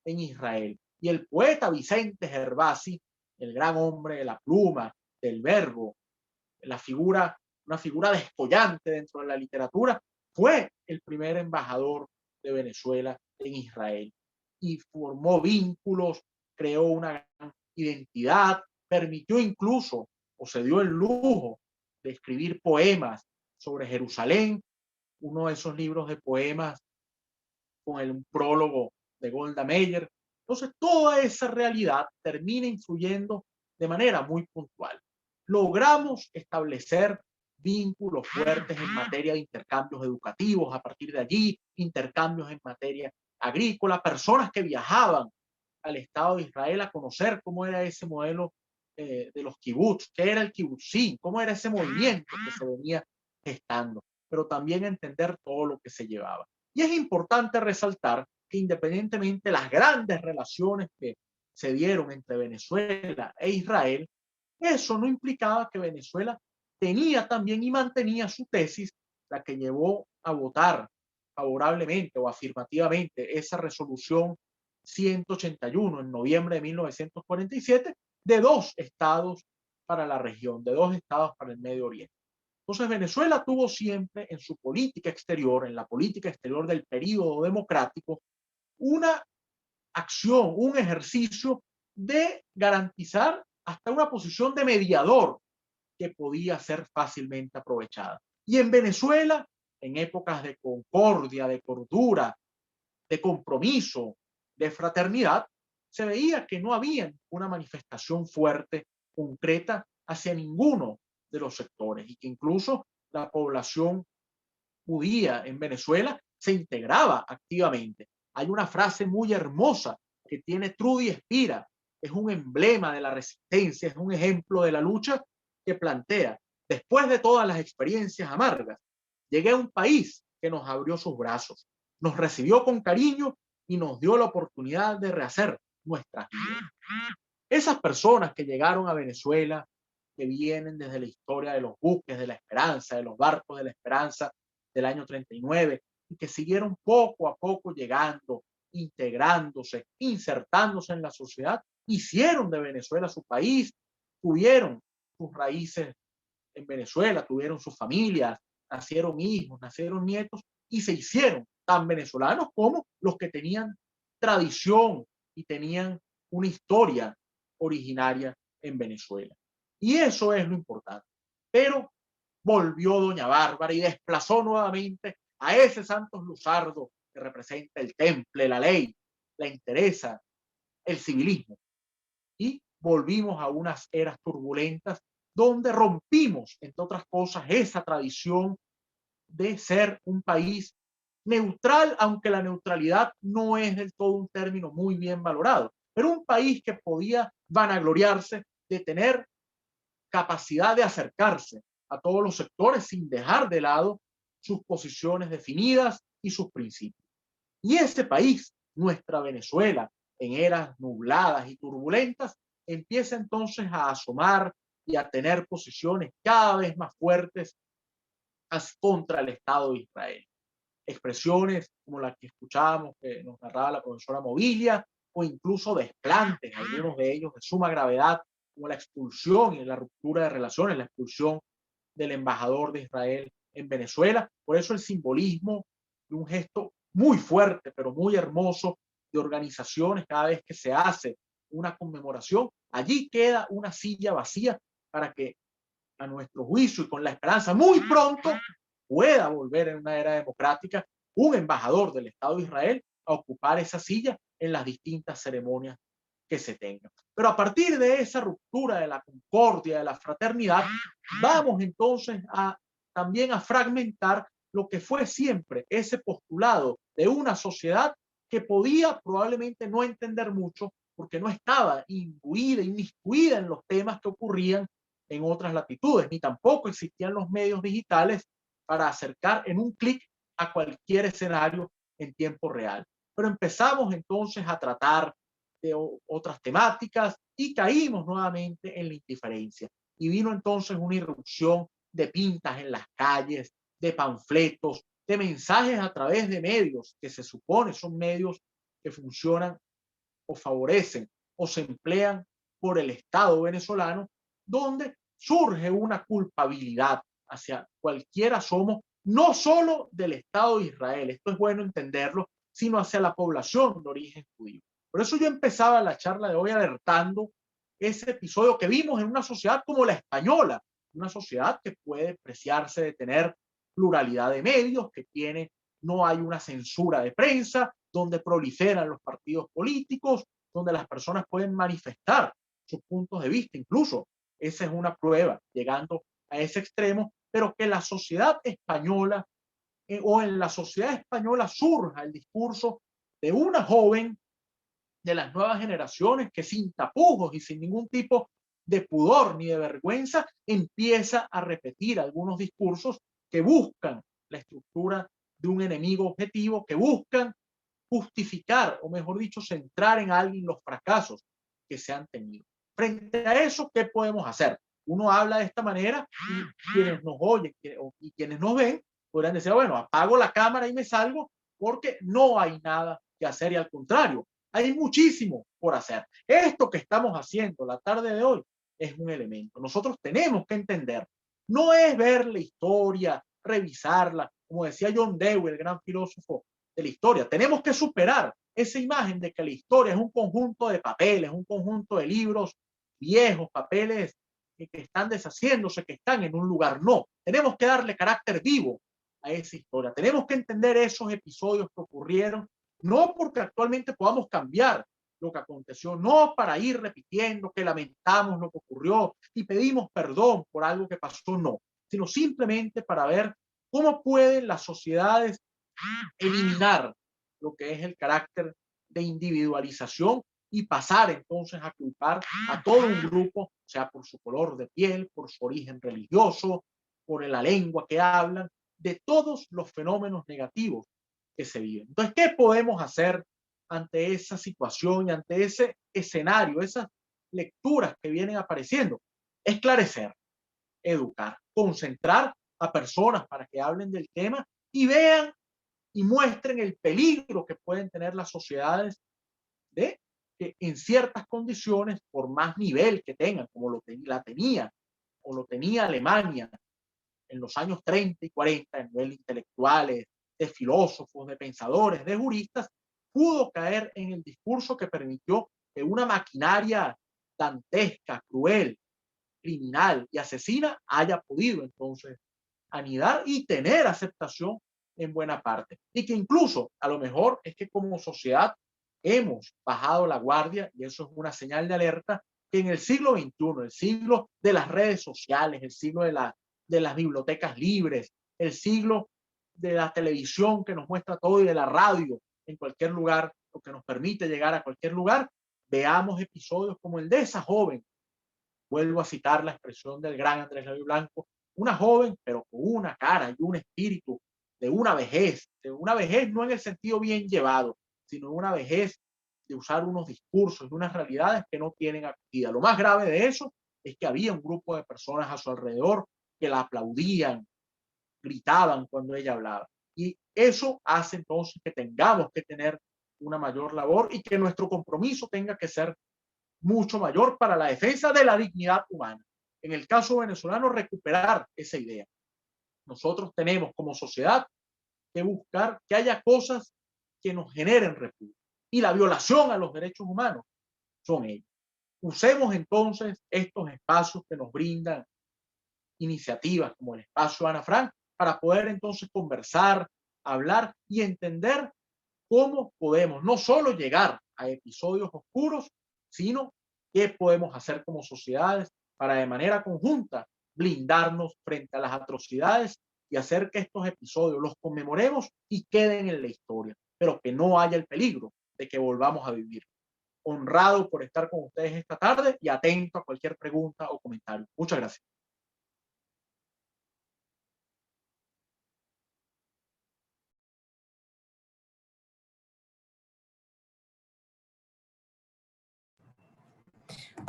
en Israel. Y el poeta Vicente Gervasi, el gran hombre de la pluma, del verbo, una figura descollante dentro de la literatura, fue el primer embajador de Venezuela en Israel y formó vínculos, creó una gran identidad, permitió incluso, o se dio el lujo de escribir poemas sobre Jerusalén, uno de esos libros de poemas con un prólogo de Golda Meir. Entonces, toda esa realidad termina influyendo de manera muy puntual. Logramos establecer vínculos fuertes en materia de intercambios educativos, a partir de allí, intercambios en materia agrícola, personas que viajaban al Estado de Israel a conocer cómo era ese modelo de los kibbutz, qué era el kibbutzim, cómo era ese movimiento que se venía gestando, pero también entender todo lo que se llevaba. Y es importante resaltar que independientemente de las grandes relaciones que se dieron entre Venezuela e Israel, eso no implicaba que Venezuela tenía también y mantenía su tesis, la que llevó a votar favorablemente o afirmativamente esa resolución 181 en noviembre de 1947 de 2 estados para la región, de 2 estados para el Medio Oriente. Entonces Venezuela tuvo siempre en su política exterior, en la política exterior del período democrático, una acción, un ejercicio de garantizar hasta una posición de mediador que podía ser fácilmente aprovechada. Y en Venezuela, en épocas de concordia, de cordura, de compromiso, de fraternidad, se veía que no había una manifestación fuerte, concreta, hacia ninguno de los sectores y que incluso la población judía en Venezuela se integraba activamente. Hay una frase muy hermosa que tiene Trudy Espira, es un emblema de la resistencia, es un ejemplo de la lucha que plantea, después de todas las experiencias amargas, llegué a un país que nos abrió sus brazos, nos recibió con cariño y nos dio la oportunidad de rehacer nuestras vidas. Esas personas que llegaron a Venezuela, que vienen desde la historia de los buques de la esperanza, de los barcos de la esperanza del año 39, y que siguieron poco a poco llegando, integrándose, insertándose en la sociedad, hicieron de Venezuela su país, tuvieron sus raíces en Venezuela, tuvieron sus familias, nacieron hijos, nacieron nietos, y se hicieron tan venezolanos como los que tenían tradición y tenían una historia originaria en Venezuela. Y eso es lo importante. Pero volvió doña Bárbara y desplazó nuevamente a ese Santos Luzardo que representa el temple, la ley, la entereza, el civilismo. Y volvimos a unas eras turbulentas donde rompimos, entre otras cosas, esa tradición de ser un país neutral, aunque la neutralidad no es del todo un término muy bien valorado, pero un país que podía vanagloriarse de tener capacidad de acercarse a todos los sectores sin dejar de lado sus posiciones definidas y sus principios. Y ese país, nuestra Venezuela, en eras nubladas y turbulentas, empieza entonces a asomar y a tener posiciones cada vez más fuertes contra el Estado de Israel. Expresiones como las que escuchábamos que nos narraba la profesora Movilia, o incluso desplantes, algunos de ellos de suma gravedad, como la expulsión y la ruptura de relaciones, la expulsión del embajador de Israel en Venezuela. Por eso el simbolismo de un gesto muy fuerte, pero muy hermoso de organizaciones. Cada vez que se hace una conmemoración, allí queda una silla vacía para que, a nuestro juicio y con la esperanza, muy pronto pueda volver en una era democrática un embajador del Estado de Israel a ocupar esa silla en las distintas ceremonias que se tengan. Pero a partir de esa ruptura de la concordia, de la fraternidad, vamos entonces también a fragmentar lo que fue siempre ese postulado de una sociedad que podía probablemente no entender mucho porque no estaba inmiscuida en los temas que ocurrían en otras latitudes, ni tampoco existían los medios digitales para acercar en un clic a cualquier escenario en tiempo real. Pero empezamos entonces a tratar de otras temáticas y caímos nuevamente en la indiferencia. Y vino entonces una irrupción de pintas en las calles, de panfletos, de mensajes a través de medios que se supone son medios que funcionan o favorecen o se emplean por el Estado venezolano, donde surge una culpabilidad hacia cualquier asomo, no solo del Estado de Israel, esto es bueno entenderlo, sino hacia la población de origen judío. Por eso yo empezaba la charla de hoy alertando ese episodio que vimos en una sociedad como la española, una sociedad que puede preciarse de tener pluralidad de medios, que tiene, no hay una censura de prensa, donde proliferan los partidos políticos, donde las personas pueden manifestar sus puntos de vista, incluso esa es una prueba, llegando a ese extremo, pero que la sociedad española o en la sociedad española surja el discurso de una joven de las nuevas generaciones que sin tapujos y sin ningún tipo de pudor ni de vergüenza empieza a repetir algunos discursos que buscan la estructura de un enemigo objetivo, que buscan justificar, o mejor dicho, centrar en alguien los fracasos que se han tenido. Frente a eso, ¿qué podemos hacer? Uno habla de esta manera y quienes nos oyen y quienes nos ven podrán decir, bueno, apago la cámara y me salgo porque no hay nada que hacer y al contrario, hay muchísimo por hacer. Esto que estamos haciendo la tarde de hoy es un elemento. Nosotros tenemos que entender, no es ver la historia, revisarla, como decía John Dewey, el gran filósofo de la historia. Tenemos que superar esa imagen de que la historia es un conjunto de papeles, un conjunto de libros viejos, papeles que están deshaciéndose, que están en un lugar. No, tenemos que darle carácter vivo a esa historia. Tenemos que entender esos episodios que ocurrieron, no porque actualmente podamos cambiar lo que aconteció, no para ir repitiendo que lamentamos lo que ocurrió y pedimos perdón por algo que pasó, no, sino simplemente para ver cómo pueden las sociedades eliminar lo que es el carácter de individualización y pasar entonces a culpar a todo un grupo, sea por su color de piel, por su origen religioso, por la lengua que hablan, de todos los fenómenos negativos que se viven. Entonces, ¿qué podemos hacer ante esa situación y ante ese escenario, esas lecturas que vienen apareciendo? Esclarecer, educar, concentrar a personas para que hablen del tema y vean y muestren el peligro que pueden tener las sociedades de que en ciertas condiciones, por más nivel que tengan, como la tenía o lo tenía Alemania en los años 30 y 40, en nivel intelectuales, de filósofos, de pensadores, de juristas, pudo caer en el discurso que permitió que una maquinaria dantesca, cruel, criminal y asesina haya podido entonces anidar y tener aceptación en buena parte. Y que incluso a lo mejor es que como sociedad hemos bajado la guardia y eso es una señal de alerta que en el siglo XXI, el siglo de las redes sociales, el siglo de las bibliotecas libres, el siglo de la televisión que nos muestra todo y de la radio en cualquier lugar, lo que nos permite llegar a cualquier lugar, veamos episodios como el de esa joven. Vuelvo a citar la expresión del gran Andrés Lavie Blanco, una joven, pero con una cara y un espíritu de una vejez no en el sentido bien llevado, sino una vejez de usar unos discursos y unas realidades que no tienen acogida. Lo más grave de eso es que había un grupo de personas a su alrededor que la aplaudían, gritaban cuando ella hablaba. Y eso hace entonces que tengamos que tener una mayor labor y que nuestro compromiso tenga que ser mucho mayor para la defensa de la dignidad humana. En el caso venezolano, recuperar esa idea. Nosotros tenemos como sociedad que buscar que haya cosas que nos generen repudio. Y la violación a los derechos humanos son ellos. Usemos entonces estos espacios que nos brindan iniciativas como el espacio Ana Frank para poder entonces conversar, hablar y entender cómo podemos no solo llegar a episodios oscuros, sino qué podemos hacer como sociedades para de manera conjunta blindarnos frente a las atrocidades y hacer que estos episodios los conmemoremos y queden en la historia, pero que no haya el peligro de que volvamos a vivir. Honrado por estar con ustedes esta tarde y atento a cualquier pregunta o comentario. Muchas gracias.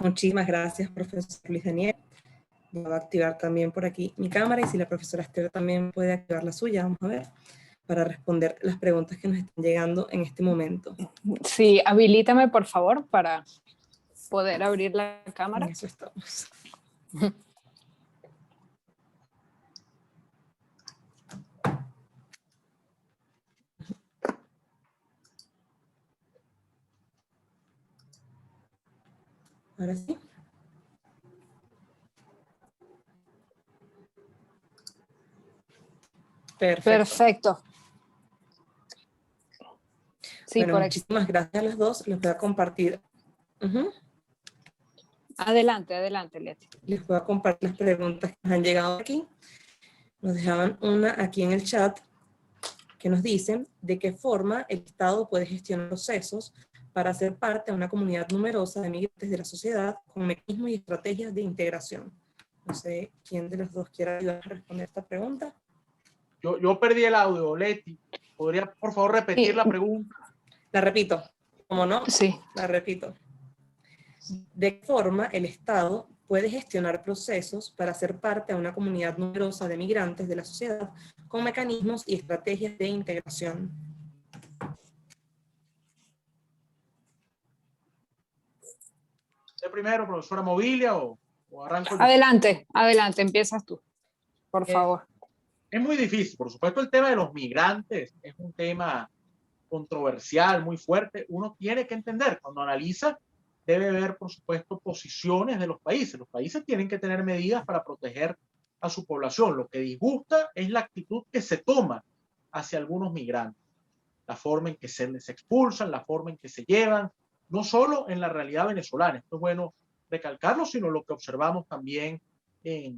Muchísimas gracias, profesor Luis Daniel. Voy a activar también por aquí mi cámara y si la profesora Esther también puede activar la suya, vamos a ver, para responder las preguntas que nos están llegando en este momento. Sí, habilítame por favor para poder abrir la cámara. En eso estamos. Ahora sí. Perfecto. Sí, bueno, por aquí. muchísimas gracias a las dos. Les voy a compartir. Adelante, adelante, Leti. Les voy a compartir las preguntas que nos han llegado aquí. Nos dejaban una aquí en el chat que nos dicen de qué forma el Estado puede gestionar procesos para hacer parte de una comunidad numerosa de migrantes de la sociedad con mecanismos y estrategias de integración. No sé quién de los dos quiera ayudar a responder esta pregunta. Yo perdí el audio, Leti. ¿Podría, por favor, repetir Sí. la pregunta? La repito, ¿cómo no? Sí. La repito. ¿De qué forma el Estado puede gestionar procesos para hacer parte de una comunidad numerosa de migrantes de la sociedad con mecanismos y estrategias de integración? ¿De primero, profesora Mobilia, o arranco yo? Adelante, adelante, empiezas tú, por favor. Es muy difícil, por supuesto. El tema de los migrantes es un tema controversial, muy fuerte. Uno tiene que entender, cuando analiza, debe ver, por supuesto, posiciones de los países. Los países tienen que tener medidas para proteger a su población. Lo que disgusta es la actitud que se toma hacia algunos migrantes, la forma en que se les expulsan, la forma en que se llevan, no solo en la realidad venezolana, esto es bueno recalcarlo, sino lo que observamos también en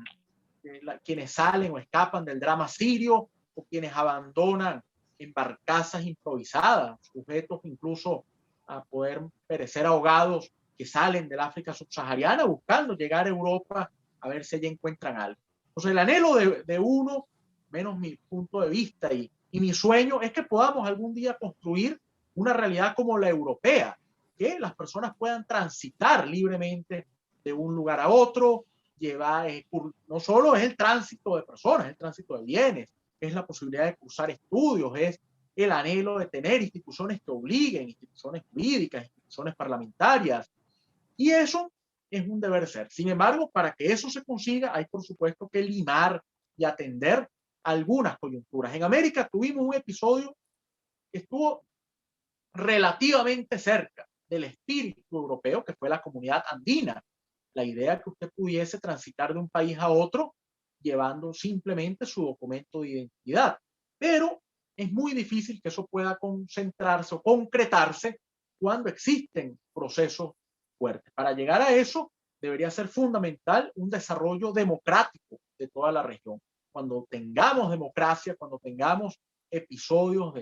quienes salen o escapan del drama sirio, o quienes abandonan en barcazas improvisadas, sujetos incluso a poder perecer ahogados, que salen del África subsahariana buscando llegar a Europa a ver si allí encuentran algo. Entonces el anhelo de uno, menos mi punto de vista y mi sueño, es que podamos algún día construir una realidad como la europea, que las personas puedan transitar libremente de un lugar a otro, llevar, no solo es el tránsito de personas, es el tránsito de bienes, es la posibilidad de cursar estudios, es el anhelo de tener instituciones que obliguen, instituciones jurídicas, instituciones parlamentarias, y eso es un deber ser. Sin embargo, para que eso se consiga, hay por supuesto que limar y atender algunas coyunturas. En América tuvimos un episodio que estuvo relativamente cerca del espíritu europeo, que fue la comunidad andina. La idea que usted pudiese transitar de un país a otro llevando simplemente su documento de identidad. Pero es muy difícil que eso pueda concentrarse o concretarse cuando existen procesos fuertes. Para llegar a eso, debería ser fundamental un desarrollo democrático de toda la región. Cuando tengamos democracia, cuando tengamos episodios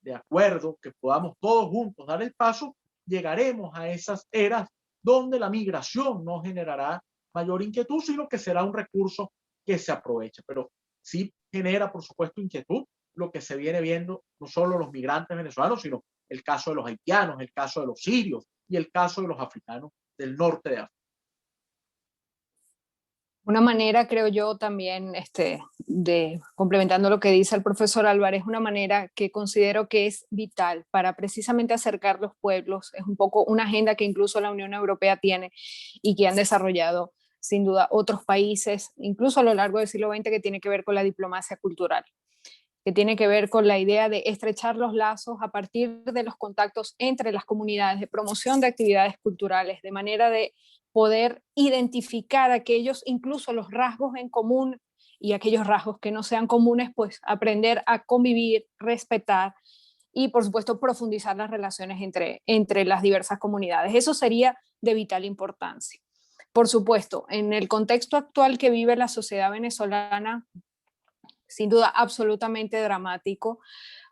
de acuerdo, que podamos todos juntos dar el paso, llegaremos a esas eras donde la migración no generará mayor inquietud, sino que será un recurso que se aprovecha. Pero sí genera, por supuesto, inquietud lo que se viene viendo, no solo los migrantes venezolanos, sino el caso de los haitianos, el caso de los sirios y el caso de los africanos del norte de África. Una manera, creo yo, también, de complementando lo que dice el profesor Álvarez, una manera que considero que es vital para precisamente acercar los pueblos, es un poco una agenda que incluso la Unión Europea tiene y que han desarrollado sin duda otros países, incluso a lo largo del siglo XX, que tiene que ver con la diplomacia cultural. que tiene que ver con la idea de estrechar los lazos a partir de los contactos entre las comunidades, de promoción de actividades culturales, de manera de poder identificar aquellos, incluso los rasgos en común y aquellos rasgos que no sean comunes, pues aprender a convivir, respetar y, por supuesto, profundizar las relaciones entre las diversas comunidades. Eso sería de vital importancia. Por supuesto, en el contexto actual que vive la sociedad venezolana, sin duda absolutamente dramático.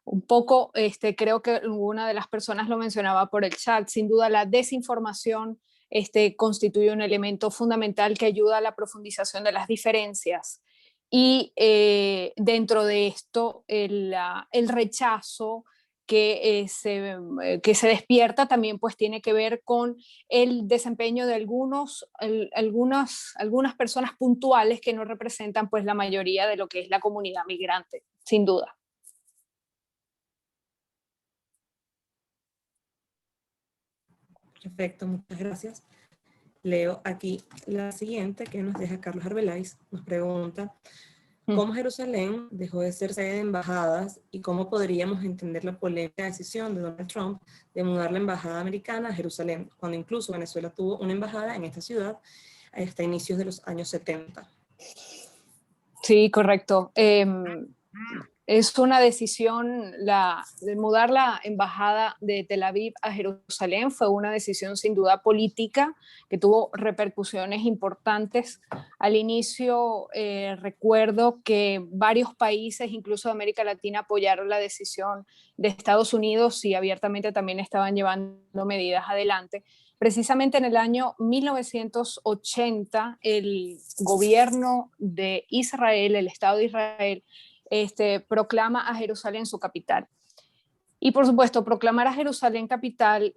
Un poco, creo que una de las personas lo mencionaba por el chat, sin duda la desinformación constituye un elemento fundamental que ayuda a la profundización de las diferencias. Y dentro de esto, el rechazo que se despierta también pues tiene que ver con el desempeño de algunas personas puntuales que no representan pues la mayoría de lo que es la comunidad migrante, sin duda. Perfecto, muchas gracias. Leo aquí la siguiente que nos deja Carlos Arbeláez. Nos pregunta, ¿cómo Jerusalén dejó de ser sede de embajadas y cómo podríamos entender la polémica decisión de Donald Trump de mudar la embajada americana a Jerusalén, cuando incluso Venezuela tuvo una embajada en esta ciudad hasta inicios de los años 70? Sí, correcto. Es una decisión, de mudar la embajada de Tel Aviv a Jerusalén fue una decisión sin duda política que tuvo repercusiones importantes. Al inicio recuerdo que varios países, incluso de América Latina, apoyaron la decisión de Estados Unidos y abiertamente también estaban llevando medidas adelante. Precisamente en el año 1980, el gobierno de Israel, el Estado de Israel, proclama a Jerusalén su capital. Y por supuesto, proclamar a Jerusalén capital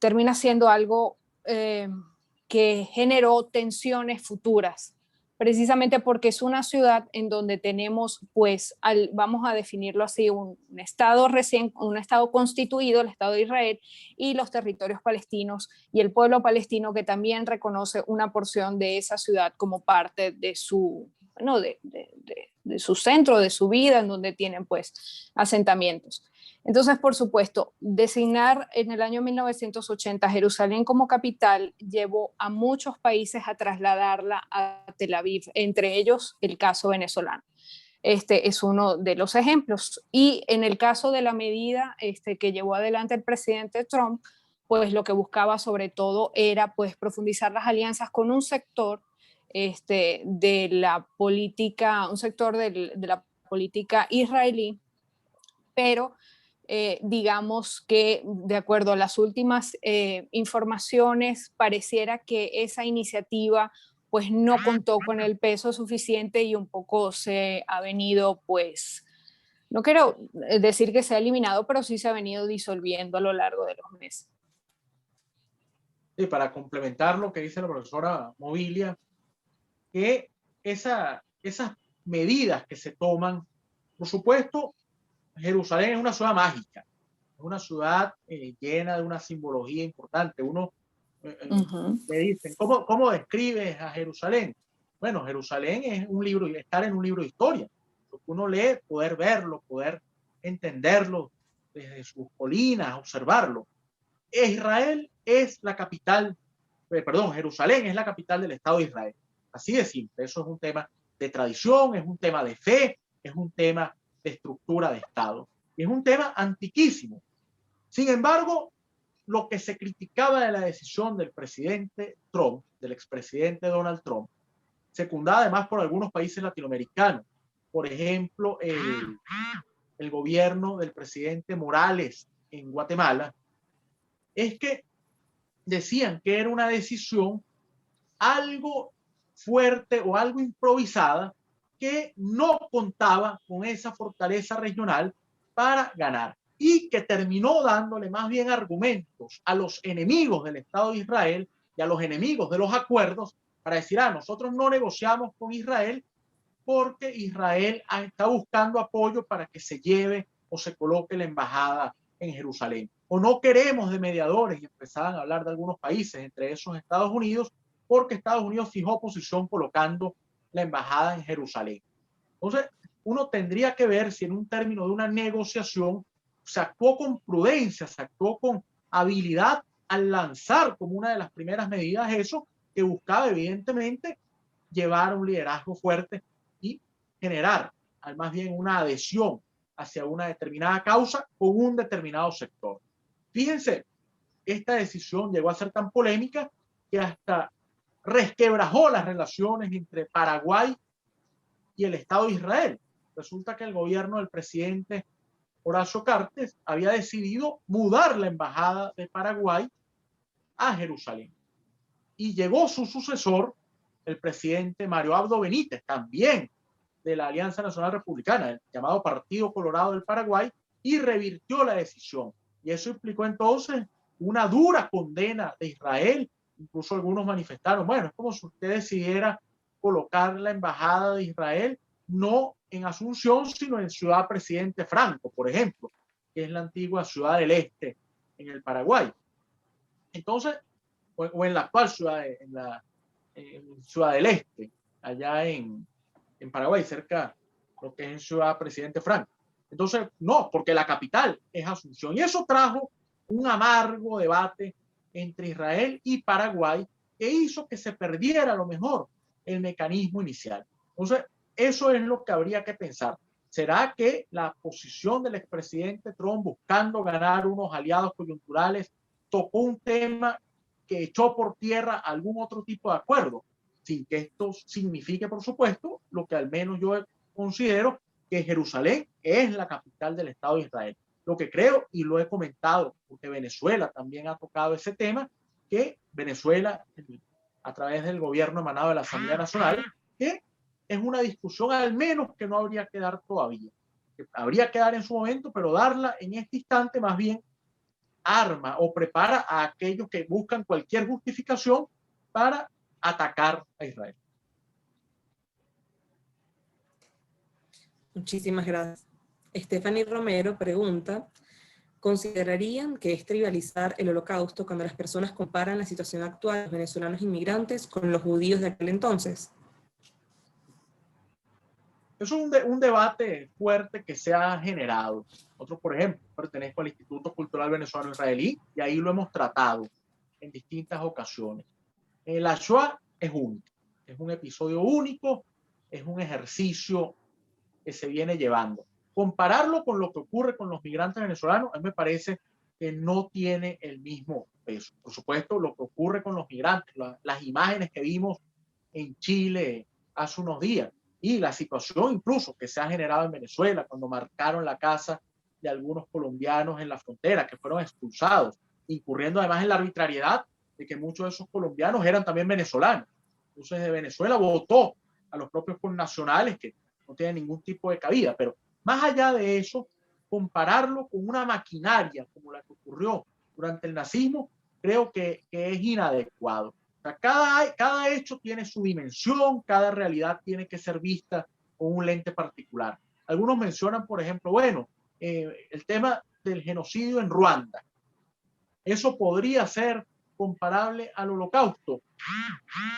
termina siendo algo que generó tensiones futuras, precisamente porque es una ciudad en donde tenemos, pues, vamos a definirlo así, un estado constituido, el Estado de Israel, y los territorios palestinos y el pueblo palestino que también reconoce una porción de esa ciudad como parte de su, bueno, de su centro, de su vida, en donde tienen pues asentamientos. Entonces, por supuesto, designar en el año 1980 Jerusalén como capital llevó a muchos países a trasladarla a Tel Aviv, entre ellos el caso venezolano. Este es uno de los ejemplos. Y en el caso de la medida que llevó adelante el presidente Trump, pues lo que buscaba sobre todo era pues profundizar las alianzas con un sector de la política, un sector de la política israelí, pero digamos que de acuerdo a las últimas informaciones, pareciera que esa iniciativa pues no contó con el peso suficiente y un poco se ha venido pues, no quiero decir que se ha eliminado, pero sí se ha venido disolviendo a lo largo de los meses. Sí, para complementar lo que dice la profesora Mobilia, que esas medidas que se toman, por supuesto, Jerusalén es una ciudad mágica, es una ciudad llena de una simbología importante. Uno le dicen, ¿cómo describes a Jerusalén? Bueno, Jerusalén es un libro, estar en un libro de historia. Lo que uno lee, poder verlo, poder entenderlo desde sus colinas, observarlo. Israel es la capital, Jerusalén es la capital del Estado de Israel. Así de simple. Eso es un tema de tradición, es un tema de fe, es un tema de estructura de Estado. Y es un tema antiquísimo. Sin embargo, lo que se criticaba de la decisión del presidente Trump, del expresidente Donald Trump, secundada además por algunos países latinoamericanos, por ejemplo, el gobierno del presidente Morales en Guatemala, es que decían que era una decisión algo fuerte o algo improvisada que no contaba con esa fortaleza regional para ganar y que terminó dándole más bien argumentos a los enemigos del Estado de Israel y a los enemigos de los acuerdos para decir, nosotros no negociamos con Israel porque Israel está buscando apoyo para que se lleve o se coloque la embajada en Jerusalén. O no queremos de mediadores, y empezaban a hablar de algunos países, entre esos Estados Unidos, porque Estados Unidos fijó posición colocando la embajada en Jerusalén. Entonces, uno tendría que ver si en un término de una negociación se actuó con prudencia, se actuó con habilidad al lanzar como una de las primeras medidas eso, que buscaba evidentemente llevar un liderazgo fuerte y generar más bien una adhesión hacia una determinada causa con un determinado sector. Fíjense, esta decisión llegó a ser tan polémica que hasta resquebrajó las relaciones entre Paraguay y el Estado de Israel. Resulta que el gobierno del presidente Horacio Cartes había decidido mudar la embajada de Paraguay a Jerusalén. Y llegó su sucesor, el presidente Mario Abdo Benítez, también de la Alianza Nacional Republicana, el llamado Partido Colorado del Paraguay, y revirtió la decisión. Y eso implicó entonces una dura condena de Israel. Incluso algunos manifestaron, bueno, es como si usted decidiera colocar la embajada de Israel no en Asunción, sino en Ciudad Presidente Franco, por ejemplo, que es la antigua Ciudad del Este en el Paraguay. Entonces, o en la actual ciudad, en Ciudad del Este, allá en Paraguay, cerca de lo que es en Ciudad Presidente Franco. Entonces, no, porque la capital es Asunción. Y eso trajo un amargo debate entre Israel y Paraguay que hizo que se perdiera a lo mejor el mecanismo inicial. Entonces, eso es lo que habría que pensar. ¿Será que la posición del expresidente Trump buscando ganar unos aliados coyunturales tocó un tema que echó por tierra algún otro tipo de acuerdo? Sin que esto signifique, por supuesto, lo que al menos yo considero que Jerusalén es la capital del Estado de Israel. Lo que creo, y lo he comentado, porque Venezuela también ha tocado ese tema, que Venezuela, a través del gobierno emanado de la Asamblea Nacional, que es una discusión al menos que no habría que dar todavía. Que habría que dar en su momento, pero darla en este instante más bien arma o prepara a aquellos que buscan cualquier justificación para atacar a Israel. Muchísimas gracias. Stephanie Romero pregunta, ¿considerarían que es trivializar el Holocausto cuando las personas comparan la situación actual de los venezolanos inmigrantes con los judíos de aquel entonces? Es un debate fuerte que se ha generado. Nosotros, por ejemplo, pertenezco al Instituto Cultural Venezolano Israelí y ahí lo hemos tratado en distintas ocasiones. La Shoah es única, es un episodio único, es un ejercicio que se viene llevando. Compararlo con lo que ocurre con los migrantes venezolanos, a mí me parece que no tiene el mismo peso. Por supuesto, lo que ocurre con los migrantes, las imágenes que vimos en Chile hace unos días y la situación incluso que se ha generado en Venezuela cuando marcaron la casa de algunos colombianos en la frontera que fueron expulsados, incurriendo además en la arbitrariedad de que muchos de esos colombianos eran también venezolanos. Entonces de Venezuela votó a los propios connacionales que no tienen ningún tipo de cabida, pero más allá de eso, compararlo con una maquinaria como la que ocurrió durante el nazismo, creo que es inadecuado. O sea, cada hecho tiene su dimensión, cada realidad tiene que ser vista con un lente particular. Algunos mencionan, por ejemplo, bueno, el tema del genocidio en Ruanda. Eso podría ser comparable al Holocausto.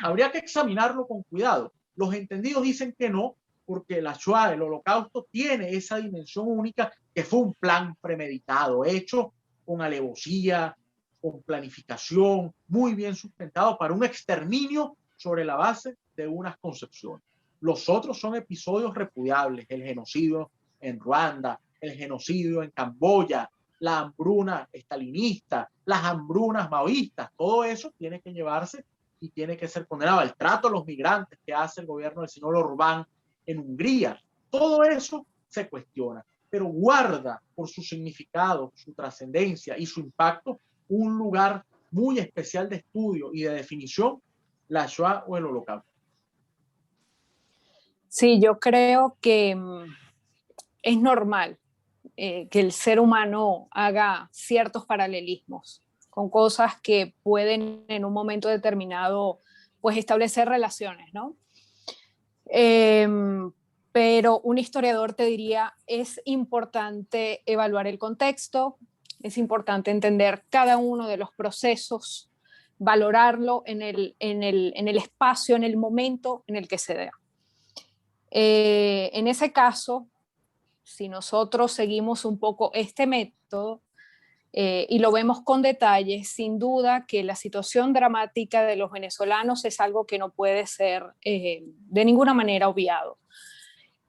Habría que examinarlo con cuidado. Los entendidos dicen que no, porque la Shoah, el Holocausto, tiene esa dimensión única que fue un plan premeditado, hecho con alevosía, con planificación, muy bien sustentado para un exterminio sobre la base de unas concepciones. Los otros son episodios repudiables, el genocidio en Ruanda, el genocidio en Camboya, la hambruna estalinista, las hambrunas maoístas, todo eso tiene que llevarse y tiene que ser condenado. El trato a los migrantes que hace el gobierno del señor Orbán en Hungría, todo eso se cuestiona, pero guarda por su significado, su trascendencia y su impacto un lugar muy especial de estudio y de definición, la Shoah o el Holocausto. Sí, yo creo que es normal que el ser humano haga ciertos paralelismos con cosas que pueden en un momento determinado pues establecer relaciones, ¿no? Pero un historiador te diría, es importante evaluar el contexto, es importante entender cada uno de los procesos, valorarlo en el espacio, en el momento en el que se da. En ese caso, si nosotros seguimos un poco este método y lo vemos con detalle, sin duda que la situación dramática de los venezolanos es algo que no puede ser de ninguna manera obviado.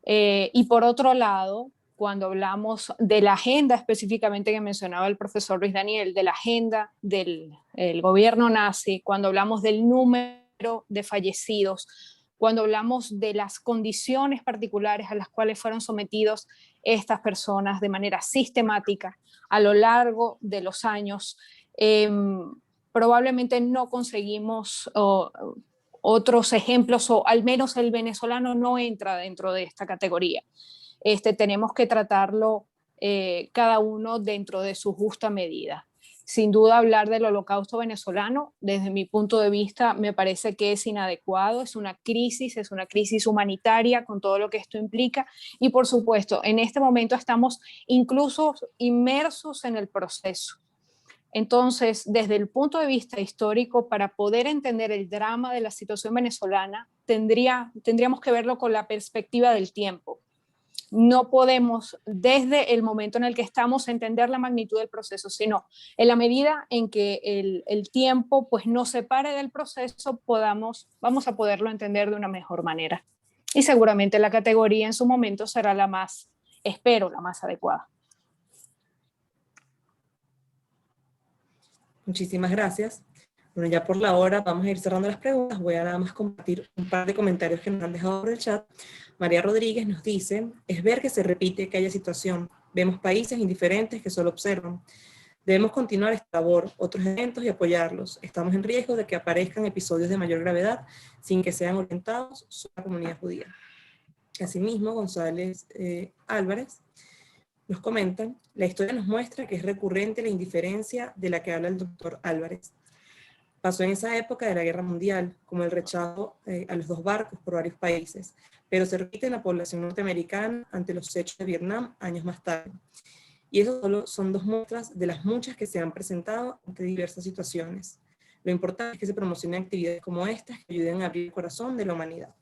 Y por otro lado, cuando hablamos de la agenda específicamente que mencionaba el profesor Luis Daniel, de la agenda del gobierno nazi, cuando hablamos del número de fallecidos, cuando hablamos de las condiciones particulares a las cuales fueron sometidos estas personas de manera sistemática a lo largo de los años, probablemente no conseguimos otros ejemplos, o al menos el venezolano no entra dentro de esta categoría. Tenemos que tratarlo cada uno dentro de su justa medida. Sin duda, hablar del holocausto venezolano, desde mi punto de vista, me parece que es inadecuado, es una crisis humanitaria con todo lo que esto implica, y por supuesto, en este momento estamos incluso inmersos en el proceso. Entonces, desde el punto de vista histórico, para poder entender el drama de la situación venezolana, tendríamos que verlo con la perspectiva del tiempo. No podemos, desde el momento en el que estamos, entender la magnitud del proceso, sino en la medida en que el tiempo pues, nos separe del proceso, vamos a poderlo entender de una mejor manera. Y seguramente la categoría en su momento será la más adecuada. Muchísimas gracias. Bueno, ya por la hora vamos a ir cerrando las preguntas. Voy a nada más compartir un par de comentarios que nos han dejado por el chat. María Rodríguez nos dice, es ver que se repite aquella situación. Vemos países indiferentes que solo observan. Debemos continuar esta labor, otros eventos y apoyarlos. Estamos en riesgo de que aparezcan episodios de mayor gravedad sin que sean orientados sobre la comunidad judía. Asimismo, González Álvarez nos comentan, la historia nos muestra que es recurrente la indiferencia de la que habla el doctor Álvarez. Pasó en esa época de la Guerra Mundial, como el rechazo a los 2 barcos por varios países, pero se repite en la población norteamericana ante los hechos de Vietnam años más tarde. Y eso solo son 2 muestras de las muchas que se han presentado ante diversas situaciones. Lo importante es que se promocionen actividades como estas que ayuden a abrir el corazón de la humanidad.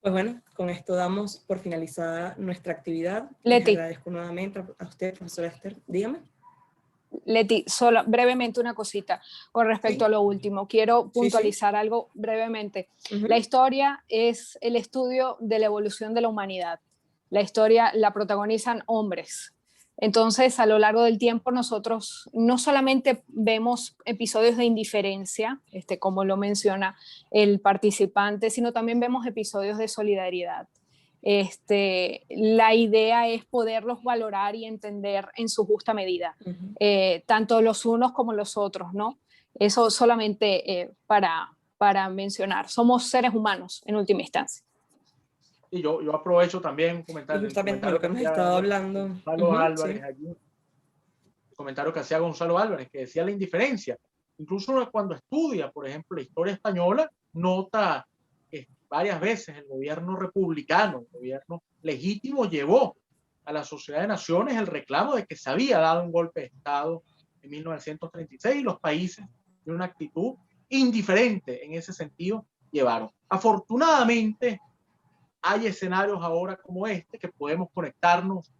Pues bueno, con esto damos por finalizada nuestra actividad. Leti. Les agradezco nuevamente a usted, profesora Esther. Dígame. Leti, solo brevemente una cosita con respecto a lo último. Quiero puntualizar algo brevemente. La historia es el estudio de la evolución de la humanidad. La historia la protagonizan hombres. Entonces, a lo largo del tiempo, nosotros no solamente vemos episodios de indiferencia, como lo menciona el participante, sino también vemos episodios de solidaridad. La idea es poderlos valorar y entender en su justa medida, tanto los unos como los otros, ¿no? Eso solamente para mencionar. Somos seres humanos en última instancia. Y yo aprovecho también un comentario. Justamente lo que hemos estado hablando. Gonzalo Álvarez, allí, el comentario que hacía Gonzalo Álvarez, que decía la indiferencia. Incluso cuando estudia, por ejemplo, la historia española, nota varias veces el gobierno republicano, el gobierno legítimo, llevó a la Sociedad de Naciones el reclamo de que se había dado un golpe de Estado en 1936 y los países de una actitud indiferente en ese sentido llevaron. Afortunadamente, hay escenarios ahora como este que podemos conectarnos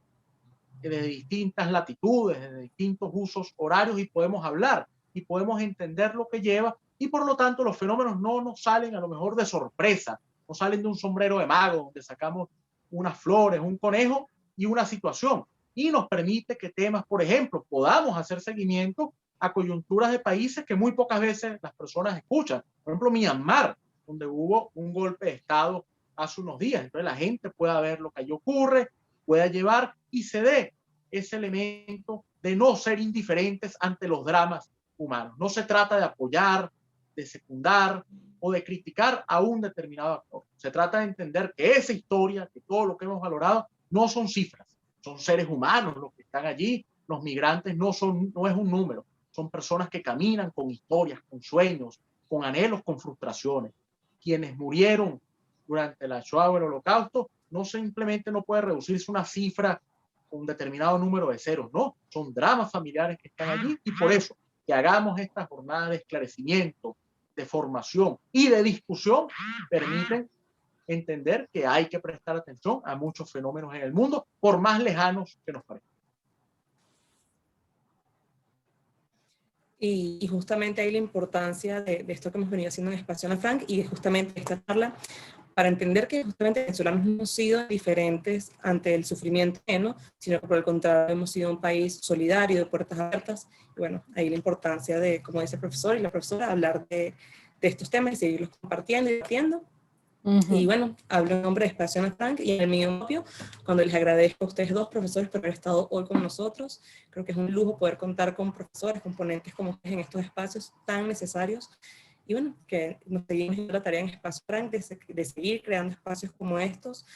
desde distintas latitudes, desde distintos usos horarios y podemos hablar y podemos entender lo que lleva y por lo tanto los fenómenos no nos salen a lo mejor de sorpresa, no salen de un sombrero de mago donde sacamos unas flores, un conejo y una situación y nos permite que temas, por ejemplo, podamos hacer seguimiento a coyunturas de países que muy pocas veces las personas escuchan. Por ejemplo, Myanmar, donde hubo un golpe de Estado hace unos días. Entonces la gente pueda ver lo que allí ocurre, pueda llevar y se dé ese elemento de no ser indiferentes ante los dramas humanos. No se trata de apoyar, de secundar o de criticar a un determinado actor. Se trata de entender que esa historia, que todo lo que hemos valorado, no son cifras, son seres humanos los que están allí. Los migrantes no es un número, son personas que caminan con historias, con sueños, con anhelos, con frustraciones. Quienes murieron durante la Shoah o el Holocausto, no simplemente no puede reducirse una cifra con un determinado número de ceros, no, son dramas familiares que están allí y por eso que hagamos esta jornada de esclarecimiento, de formación y de discusión permiten entender que hay que prestar atención a muchos fenómenos en el mundo, por más lejanos que nos parezcan. Y justamente ahí la importancia de esto que hemos venido haciendo en Espacio Ana Frank, y justamente esta charla, para entender que justamente venezolanos no hemos sido diferentes ante el sufrimiento ajeno, sino que por el contrario hemos sido un país solidario, de puertas abiertas. Y bueno, ahí la importancia de, como dice el profesor y la profesora, hablar de estos temas y seguirlos compartiendo y debatiendo. Y bueno, hablo en nombre de Espacio Ana Frank y en el mío propio, cuando les agradezco a ustedes dos profesores por haber estado hoy con nosotros. Creo que es un lujo poder contar con profesores, con ponentes como ustedes en estos espacios tan necesarios. Y bueno, que nos seguimos en la tarea en Espacio Frank de seguir creando espacios como estos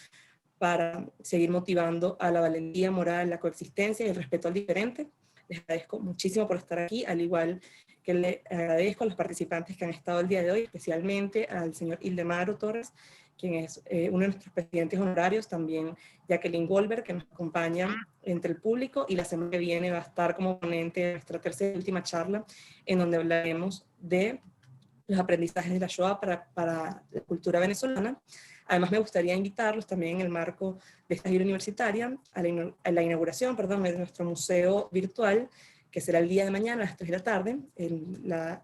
para seguir motivando a la valentía moral, la coexistencia y el respeto al diferente. Les agradezco muchísimo por estar aquí, al igual que le agradezco a los participantes que han estado el día de hoy, especialmente al señor Ildemaro Torres, quien es uno de nuestros presidentes honorarios, también Jacqueline Goldberg, que nos acompaña entre el público, y la semana que viene va a estar como ponente de nuestra tercera y última charla, en donde hablaremos de los aprendizajes de la Shoah para la cultura venezolana. Además, me gustaría invitarlos también en el marco de esta gira universitaria a la inauguración de nuestro museo virtual, que será el día de mañana a las 3 de la tarde.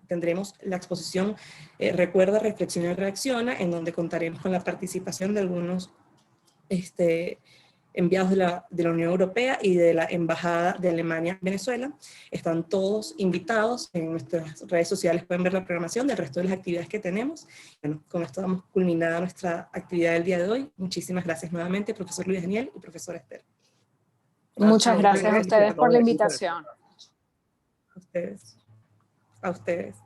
Tendremos la exposición Recuerda, Reflexiona y Reacciona, en donde contaremos con la participación de algunos enviados de la Unión Europea y de la Embajada de Alemania en Venezuela. Están todos invitados. En nuestras redes sociales pueden ver la programación del resto de las actividades que tenemos. Bueno, con esto damos culminada nuestra actividad del día de hoy. Muchísimas gracias nuevamente, profesor Luis Daniel y profesora Esther. Muchas gracias a ustedes por la invitación. A ustedes.